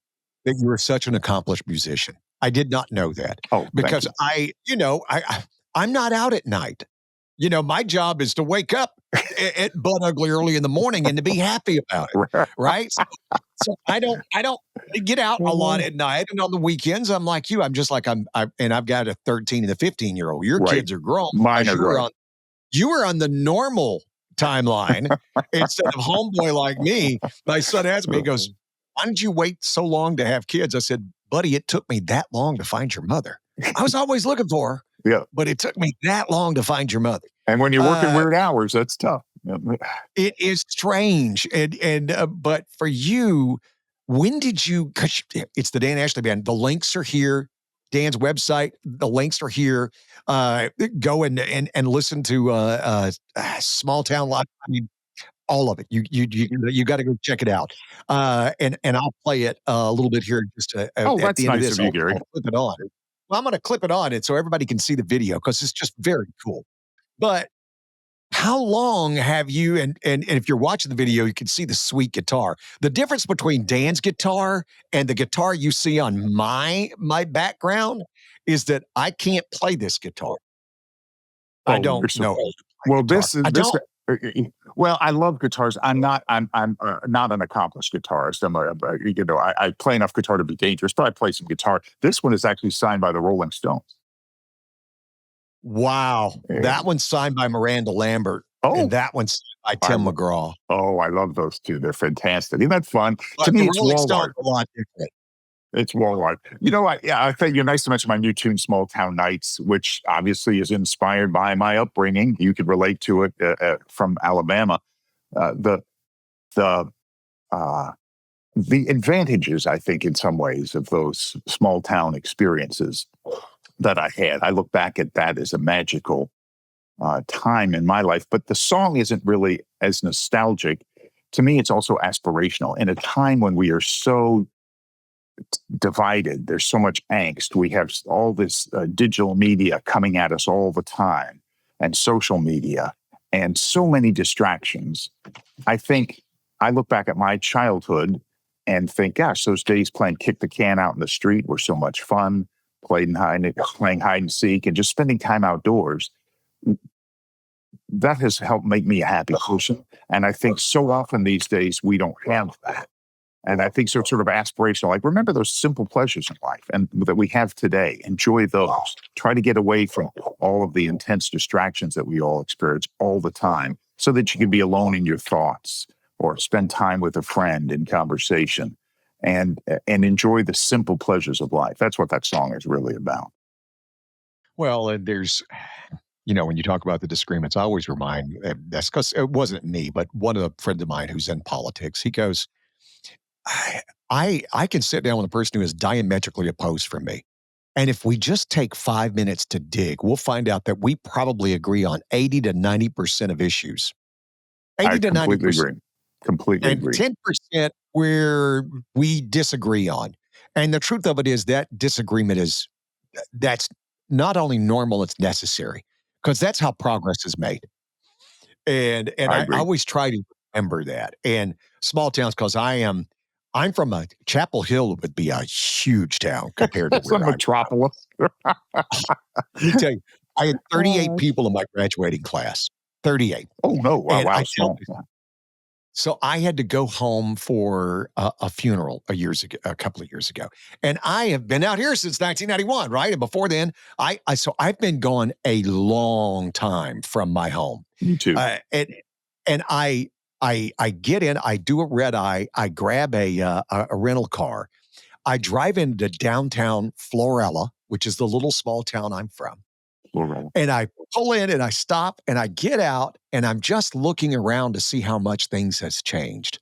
that you were such an accomplished musician. I did not know that Oh, thank because you. I'm not out at night. My job is to wake up at butt ugly early in the morning and to be happy about it, right? So I don't get out a lot at night, and on the weekends I'm like you. I'm just like and I've got a 13 and a 15-year-old. Your Right. kids are grown Mine because are grown. you were on the normal timeline instead of homeboy like me. My son asked me, he goes, "Why did you wait so long to have kids?" I said, "Buddy, it took me that long to find your mother. I was always looking for her, Yeah. but it took me that long to find your mother." And when you're working Uh, weird hours, that's tough. Yeah. it is strange, but for you, when did you? Because it's the Dan Ashley Band. The links are here. Dan's website. The links are here. Go and listen to Small Town Live. I mean, all of it. You got to go check it out. And I'll play it a little bit here just Oh, at that's the end of nice this. of you, Gary. I'll clip it on. Well, I'm going to clip it on it so everybody can see the video because it's just very cool. But how long have you and if you're watching the video, you can see the sweet guitar. The difference between Dan's guitar and the guitar you see on my background is that I can't play this guitar. I Oh, don't you're so know how old. to play Well, guitar. this is I this. don't. Well, I love guitars. I'm not an accomplished guitarist. I play enough guitar to be dangerous, but I play some guitar. This one is actually signed by the Rolling Stones. Wow. That And one's signed by Miranda Lambert, and oh, that one's signed by I Tim lo- McGraw. I love those two. They're fantastic. Isn't that fun? To But the me, it's Rolling Stones Walmart. are a lot different. It's worldwide. I think you're nice to mention my new tune, Small Town Nights, which obviously is inspired by my upbringing. You could relate to it from Alabama. Uh, the the uh, the advantages, I think, in some ways, of those small town experiences that I had. I look back at that as a magical time in my life, but the song isn't really as nostalgic. To me, it's also aspirational. In a time when we are so divided, there's so much angst. We have all this digital media coming at us all the time, and social media, and so many distractions. I think I look back at my childhood and think, gosh, those days playing kick the can out in the street were so much fun. Playing hide and seek, and just spending time outdoors. That has helped make me a happy person. And I think so often these days we don't have that. And I think so it's sort of aspirational. Like, remember those simple pleasures in life and that we have today. Enjoy those. Try to get away from all of the intense distractions that we all experience all the time, so that you can be alone in your thoughts or spend time with a friend in conversation and enjoy the simple pleasures of life. That's what that song is really about. Well, and there's, when you talk about the disagreements, I always remind that's because it wasn't me, but one of the friends of mine who's in politics. He goes, I can sit down with a person who is diametrically opposed from me. And if we just take 5 minutes to dig, we'll find out that we probably agree on 80 to 90% of issues. I 80 to completely 90%. agree. Completely And agree. 10% where we disagree on. And the truth of it is that disagreement that's not only normal, it's necessary, because that's how progress is made. And I I agree. always try to remember that. And small towns, because I'm from a Chapel Hill would be a huge town compared to It's a where I'm from. metropolis. Let me tell you, I had 38 Oh, people in my graduating class. 38. no. Wow, And wow, I tell small. So I had to go home for a funeral a couple of years ago, and I have been out here since 1991, right? And before then, so I've been gone a long time from my home, Me too. And I get in, I do a red eye, I grab a rental car, I drive into downtown Florella, which is the little small town I'm from. Plural. And I pull in and I stop and I get out and I'm just looking around to see how much things has changed.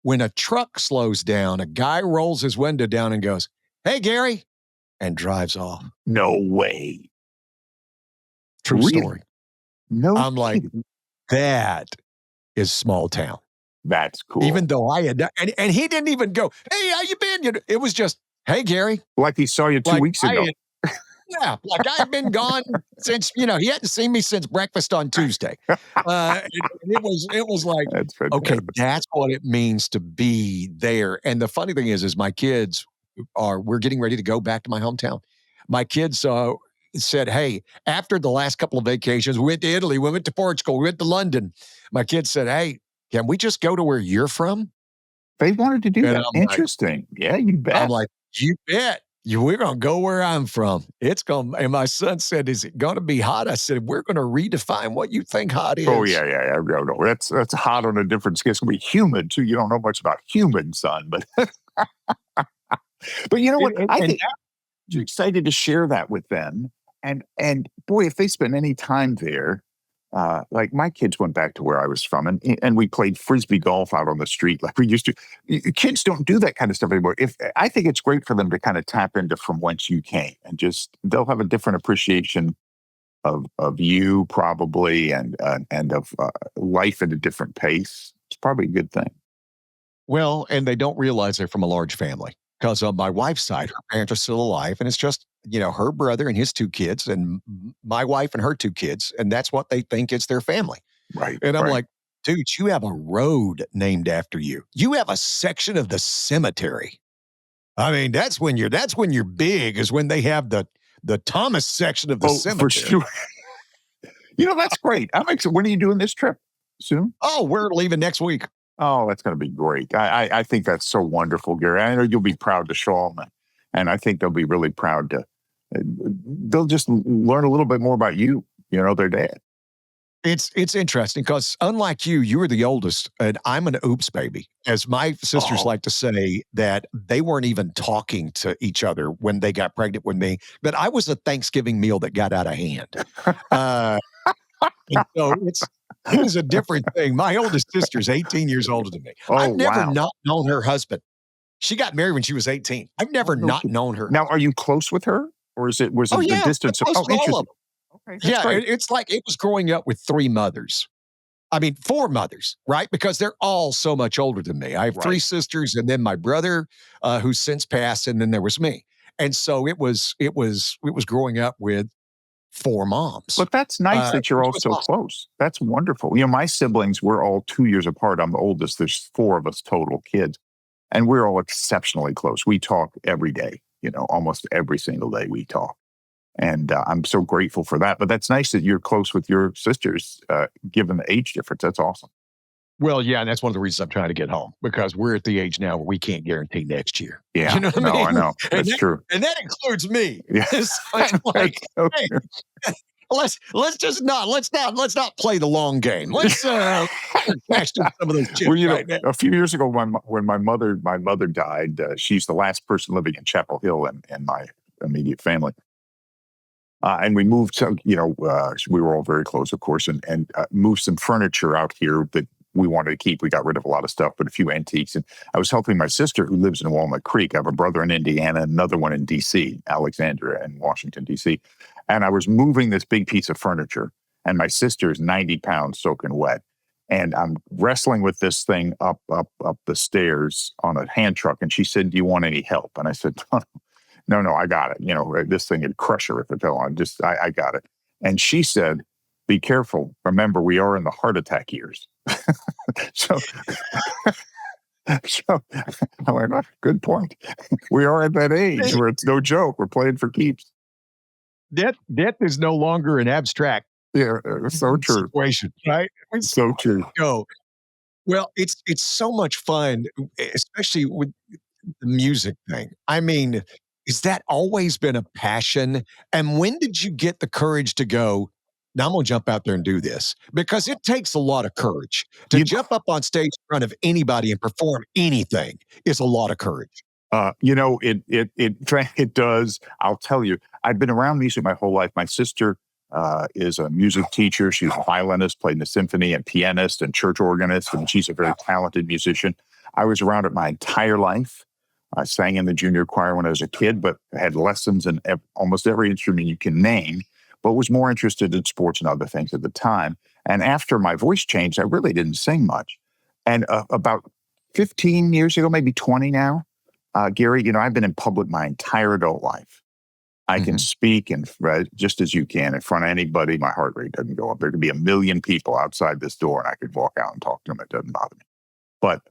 When a truck slows down, a guy rolls his window down and goes, "Hey, Gary," and drives off. No way. True Really? story. No I'm like, kidding. that is small town. That's Even cool. though I had, and he didn't even go, "Hey, how you been?" It was just, "Hey, Gary." Like he saw you 2 Like weeks I ago. had Yeah, like I've been gone since, he hadn't seen me since breakfast on Tuesday. It was like, That's okay, fantastic. that's what it means to be there. And the funny thing is my kids we're getting ready to go back to my hometown. My kids said, "Hey, after the last couple of vacations, we went to Italy, we went to Portugal, we went to London." My kids said, "Hey, can we just go to where you're from?" They wanted to do And that. Interesting. Yeah, you I'm bet. like, "You bet. We're gonna go where I'm from. It's gonna." And my son said, "Is it gonna be hot?" I said, "We're gonna redefine what you think hot Oh, is." yeah, yeah, yeah. No. That's hot on a different scale. It's gonna be humid too. You don't know much about human, son, but but you know what? I And think I'm excited to share that with them. And boy, if they spend any time there, like my kids went back to where I was from, and we played frisbee golf out on the street like we used to. Kids don't do that kind of stuff anymore. If I think it's great for them to kind of tap into from whence you came, and just they'll have a different appreciation of you probably, and of life at a different pace. It's probably a good thing. Well, and they don't realize they're from a large family because on my wife's side, her parents are still alive, and it's just, her brother and his 2 kids and my wife and her 2 kids, and that's what they think is their family. Right, And I'm right. like, "Dude, you have a road named after you. You have a section of the cemetery." I mean, that's when you're big, is when they have the Thomas section of the Oh, for cemetery. sure. That's great. I'm excited. When are you doing this trip? Soon? "Oh, we're leaving next week." Oh, that's going to be great. I think that's so wonderful, Gary. I know you'll be proud to show them, and I think they'll be really proud to. They'll just learn a little bit more about you. Their dad. It's interesting because unlike you were the oldest, and I'm an oops baby. As my sisters Oh, like to say, that they weren't even talking to each other when they got pregnant with me, but I was a Thanksgiving meal that got out of hand. Uh, and so it was a different thing. My oldest sister's 18 years older than me. oh, I've never wow. not known her husband. She got married when she was 18. I've Oh, never no not kidding. known her Now, are husband. you close with her, or was Oh, it the yeah, I'm distance? close Oh, with all of interesting. them. Okay, that's Yeah, great. it's like it was growing up with 3 mothers. I mean, 4 mothers, right? Because they're all so much older than me. I have 3 Right. sisters and then my brother, who's since passed, and then there was me. And so it was growing up with 4 moms, But that's nice that you're which all was so awesome. close. That's wonderful. My siblings, we're all 2 years apart. I'm the oldest. There's four of us total kids, and we're all exceptionally close. We talk every day, almost every single day we talk. And I'm so grateful for that. But that's nice that you're close with your sisters, given the age difference. That's awesome. Well, yeah, and that's one of the reasons I'm trying to get home because we're at the age now where we can't guarantee next year. Yeah. You know what I No, I mean? know. And That's that true. and that includes me. Yeah. So it's like, That's so "Hey, true. let's not play the long game. Let's cash in some of those chips Well, right now." a few years ago, when my mother died, she's the last person living in Chapel Hill in my immediate family. And we moved some, we were all very close, of course, and moved some furniture out here that we wanted to keep. We got rid of a lot of stuff, but a few antiques. And I was helping my sister who lives in Walnut Creek. I have a brother in Indiana, another one in DC, Alexandria in Washington, DC. And I was moving this big piece of furniture, and my sister is 90 pounds soaking wet. And I'm wrestling with this thing up the stairs on a hand truck. And she said, "Do you want any help?" And I said, no, I got it. This thing would crush her if it fell on. I got it. And she said, "Be careful. Remember, we are in the heart attack years." so, so I went, "Oh, good point. We are at that age Hey, where it's no joke. We're playing for keeps." death is no longer an abstract Yeah, so true. situation, right? It's So true. go. Well, it's so much fun, especially with the music thing. I mean, is that always been a passion? And when did you get the courage to go, "Now I'm gonna jump out there and do this"? Because it takes a lot of courage. To You, jump up on stage in front of anybody and perform anything is a lot of courage. it does. I'll tell you, I've been around music my whole life. My sister is a music teacher. She's a violinist, played in the symphony, and pianist and church organist, and she's a very talented musician. I was around it my entire life. I sang in the junior choir when I was a kid, but had lessons in almost every instrument you can name, but was more interested in sports and other things at the time. And after my voice changed, I really didn't sing much. And about 15 years ago, maybe 20 now, Gary, I've been in public my entire adult life. I can Mhm. speak and just as you can in front of anybody. My heart rate doesn't go up. There could be a million people outside this door, and I could walk out and talk to them. It doesn't bother me. But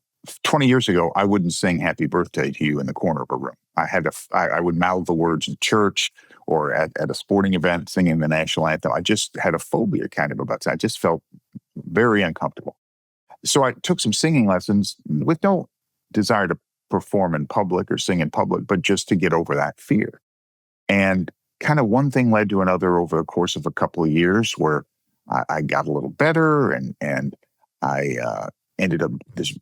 20 years ago, I wouldn't sing "Happy Birthday" to you in the corner of a room. I would mouth the words in church or at a sporting event, singing the national anthem. I just had a phobia kind of about that. I just felt very uncomfortable. So I took some singing lessons with no desire to perform in public or sing in public, but just to get over that fear. And kind of one thing led to another over the course of a couple of years where I got a little better and I ended up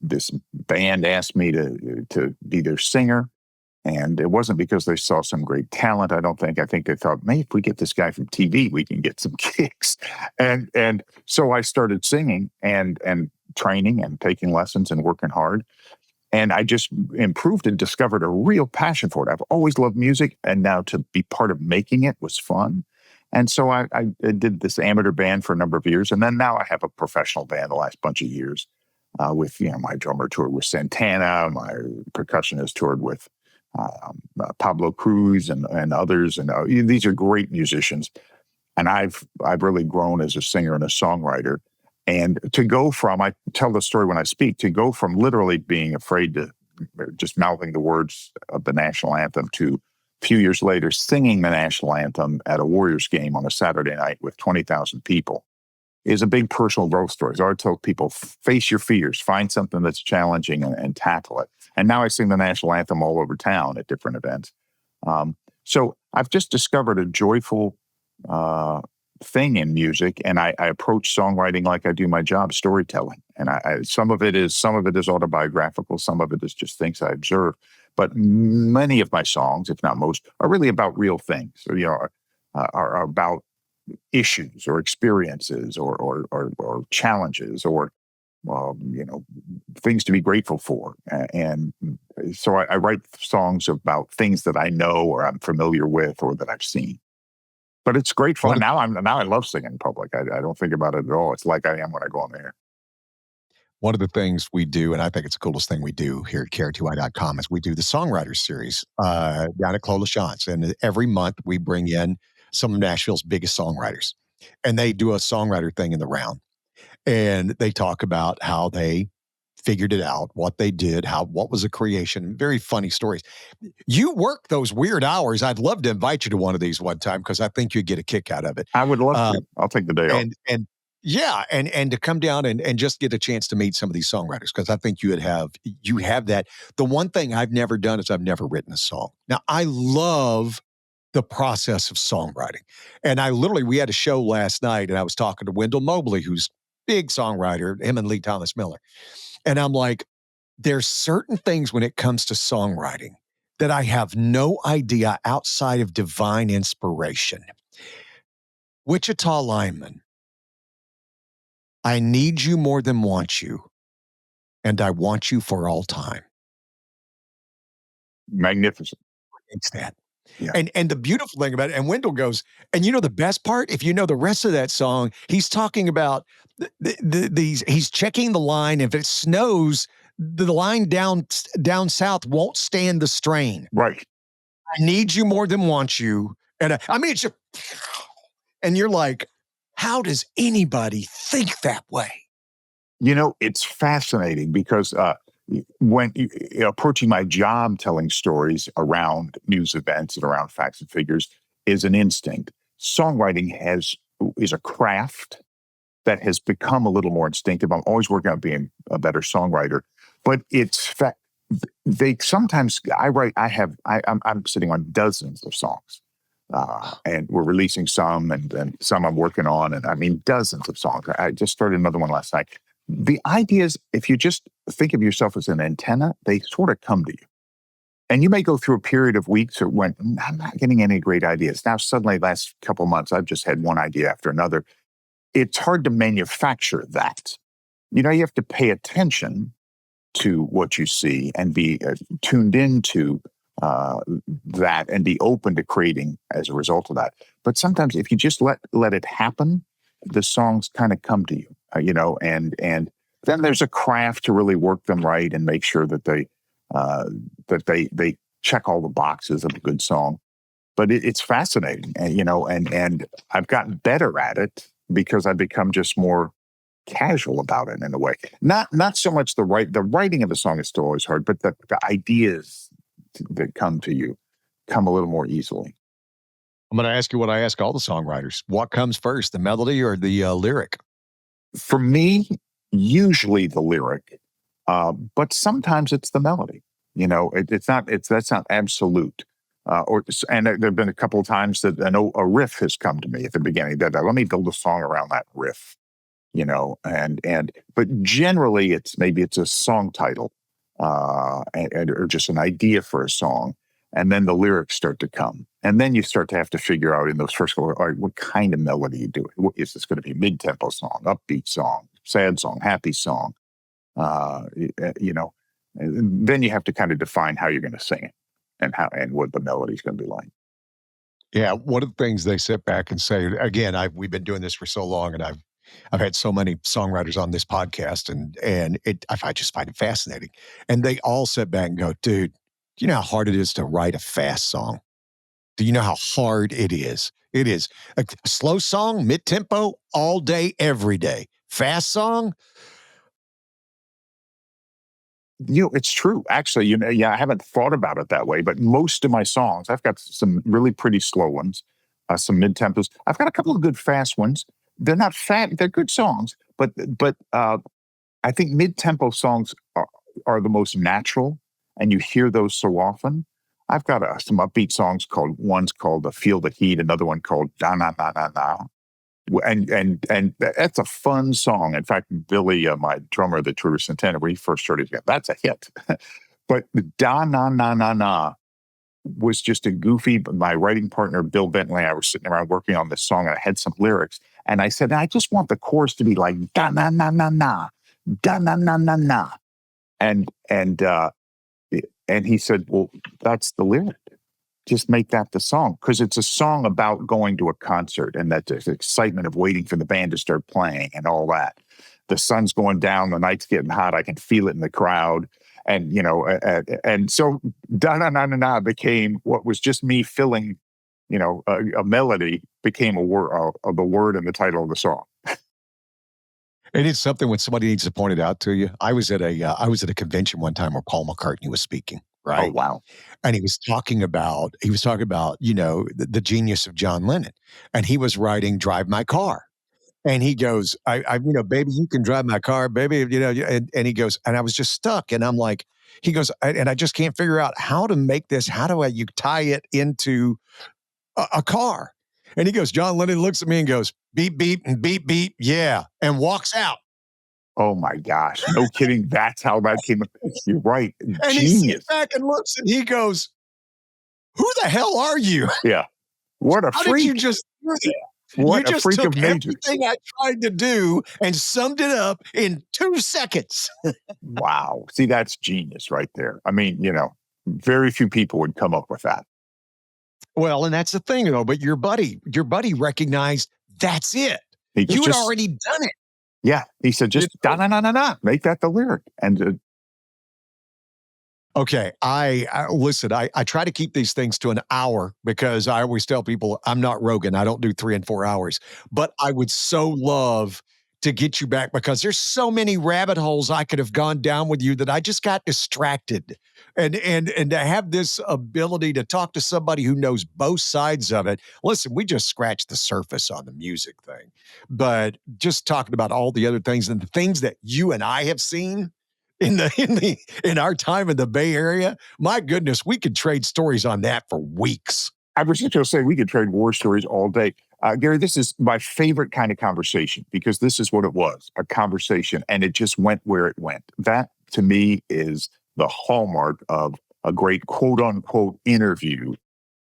this band asked me to be their singer. And it wasn't because they saw some great talent. I don't think. I think they thought, "Maybe if we get this guy from TV, we can get some gigs." And so I started singing and training and taking lessons and working hard. And I just improved and discovered a real passion for it. I've always loved music, and now to be part of making it was fun. And so I did this amateur band for a number of years, and then now I have a professional band the last bunch of years. With my drummer toured with Santana, my percussionist toured with Pablo Cruz and others, and these are great musicians. And I've really grown as a singer and a songwriter. And to go from, I tell the story when I speak, to go from literally being afraid to just mouthing the words of the national anthem to a few years later singing the national anthem at a Warriors game on a Saturday night with 20,000 people is a big personal growth story. So I tell people, face your fears, find something that's challenging and tackle it. And now I sing the national anthem all over town at different events. So I've just discovered a joyful uh, thing in music, and I approach songwriting like I do my job, storytelling. And some of it is autobiographical, some of it is just things I observe. But many of my songs, if not most, are really about real things. So, are about issues or experiences or challenges or things to be grateful for. And so I write songs about things that I know or I'm familiar with or that I've seen. But it's great One fun. Now I love singing in public. I don't think about it at all. It's like I am when I go on the air. One of the things we do, and I think it's the coolest thing we do here at KRTY.com, is we do the Songwriters Series down at Clola Shantz. And every month we bring in some of Nashville's biggest songwriters. And they do a songwriter thing in the round. And they talk about how they figured it out, what they did, what was a creation, very funny stories. You work those weird hours. I'd love to invite you to one of these one time because I think you'd get a kick out of it. I would love to. I'll take the day off. And yeah, and to come down and just get a chance to meet some of these songwriters because I think you have that. The one thing I've never done is I've never written a song. Now I love the process of songwriting, and we had a show last night, and I was talking to Wendell Mobley, who's big songwriter, him and Lee Thomas Miller, and I'm like, there's certain things when it comes to songwriting that I have no idea outside of divine inspiration. Wichita Lineman. I need you more than want you, and I want you for all time. Magnificent. It's that. Yeah. And the beautiful thing about it, and Wendell goes, and the best part, if you know the rest of that song, he's talking about he's checking the line. If it snows, the line down south won't stand the strain. Right. I need you more than want you. And I mean, it's just, and you're like, how does anybody think that way? It's fascinating because when approaching my job telling stories around news events and around facts and figures is an instinct. Songwriting is a craft that has become a little more instinctive. I'm always working on being a better songwriter, but they sometimes I'm sitting on dozens of songs. And we're releasing some and some I'm working on. And I mean, dozens of songs. I just started another one last night. The idea is if you just think of yourself as an antenna, they sort of come to you. And you may go through a period of weeks when I'm not getting any great ideas. Now, suddenly, last couple of months, I've just had one idea after another. It's hard to manufacture that. You have to pay attention to what you see and be tuned into that and be open to creating as a result of that. But sometimes if you just let it happen, the songs kind of come to you, and then there's a craft to really work them right and make sure that they check all the boxes of a good song. But it's fascinating, and I've gotten better at it because I've become just more casual about it in a way. Not so much the writing of the song is still always hard, but the ideas that come to you come a little more easily. I'm going to ask you what I ask all the songwriters. What comes first, the melody or the lyric? For me, usually the lyric, but sometimes it's the melody. That's not absolute. And there have been a couple of times that a riff has come to me at the beginning that let me build a song around that riff, but generally it's a song title, or just an idea for a song. And then the lyrics start to come. And then you start to have to figure out in those first couple, all right, what kind of melody you do? Is this going to be a mid-tempo song, upbeat song, sad song, happy song? And then you have to kind of define how you're going to sing it and what the melody's going to be like. Yeah, one of the things they sit back and say, again, we've been doing this for so long, and I've had so many songwriters on this podcast, and I just find it fascinating. And they all sit back and go, dude, do you know how hard it is to write a fast song? Do you know how hard it is? It is a slow song, mid-tempo, all day, every day. Fast song? It's true. Actually, I haven't thought about it that way, but most of my songs, I've got some really pretty slow ones, some mid-tempos. I've got a couple of good fast ones. They're not fat, they're good songs, but I think mid-tempo songs are the most natural, and you hear those so often. I've got some upbeat songs one's called Feel the Heat, another one called Da Na Na Na Na. And that's a fun song. In fact, Billy, my drummer, the True Santana, when he first started, that's a hit. But Da Na Na Na Na was just a goofy. My writing partner, Bill Bentley, and I were sitting around working on this song, and I had some lyrics, and I said, I just want the chorus to be like da na na na na, da na na na na, and and uh, and he said, well, that's the lyric. Just make that the song, because it's a song about going to a concert and that the excitement of waiting for the band to start playing and all that. The sun's going down, the night's getting hot. I can feel it in the crowd, and and so da na na na na became what was just me filling, a melody became a word of the word and the title of the song. It is something when somebody needs to point it out to you. I was at a convention one time where Paul McCartney was speaking, Oh right? wow! And he was talking about the genius of John Lennon, and he was writing "Drive My Car." And he goes, baby, you can drive my car, baby, and he goes, and I was just stuck. And I'm like, he goes, and I just can't figure out how to make this. How do you tie it into a car? And he goes, John Lennon looks at me and goes, beep, beep, and beep, beep. Yeah. And walks out. Oh my gosh! No kidding. That's how that came. You're right. And he sits Genius. back and looks and he goes, who the hell are you? Yeah. What a How did you freak! just do that? You What a just freak took of nature! everything I tried to do and summed it up in 2 seconds. Wow. See, that's genius right there. I mean, very few people would come up with that. Well, and that's the thing though, but your buddy recognized that's it. He You had just already done it. yeah. He said, You just da na na na na, make that the lyric. And Okay, I listen, I try to keep these things to an hour because I always tell people I'm not Rogan. I don't do 3 and 4 hours, but I would so love to get you back because there's so many rabbit holes I could have gone down with you that I just got distracted. And to have this ability to talk to somebody who knows both sides of it. Listen, we just scratched the surface on the music thing, but just talking about all the other things and the things that you and I have seen in our time in the Bay Area, my goodness, we could trade stories on that for weeks. I was just going to say, we could trade war stories all day. Gary, this is my favorite kind of conversation because this is what it was, a conversation, and it just went where it went. That, to me, is the hallmark of a great quote unquote interview.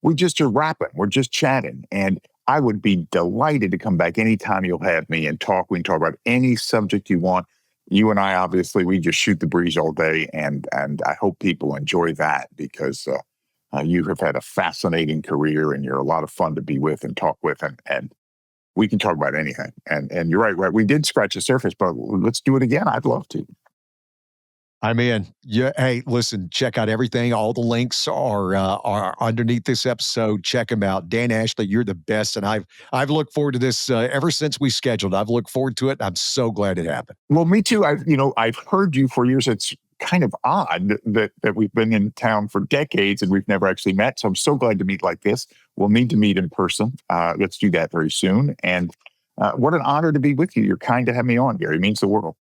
We just are rapping, we're just chatting. And I would be delighted to come back anytime you'll have me and talk. We can talk about any subject you want. You and I, obviously, we just shoot the breeze all day. And I hope people enjoy that because you have had a fascinating career and you're a lot of fun to be with and talk with. And we can talk about anything. And you're right. We did scratch the surface, but let's do it again. I'd love to. I'm in. Yeah. Hey, listen, check out everything. All the links are underneath this episode. Check them out. Dan Ashley, you're the best. And I've looked forward to this ever since we scheduled. I've looked forward to it. I'm so glad it happened. Well, me too. I've heard you for years. It's kind of odd that we've been in town for decades and we've never actually met. So I'm so glad to meet like this. We'll need to meet in person. Let's do that very soon. And what an honor to be with you. You're kind to have me on, Gary. It means the world.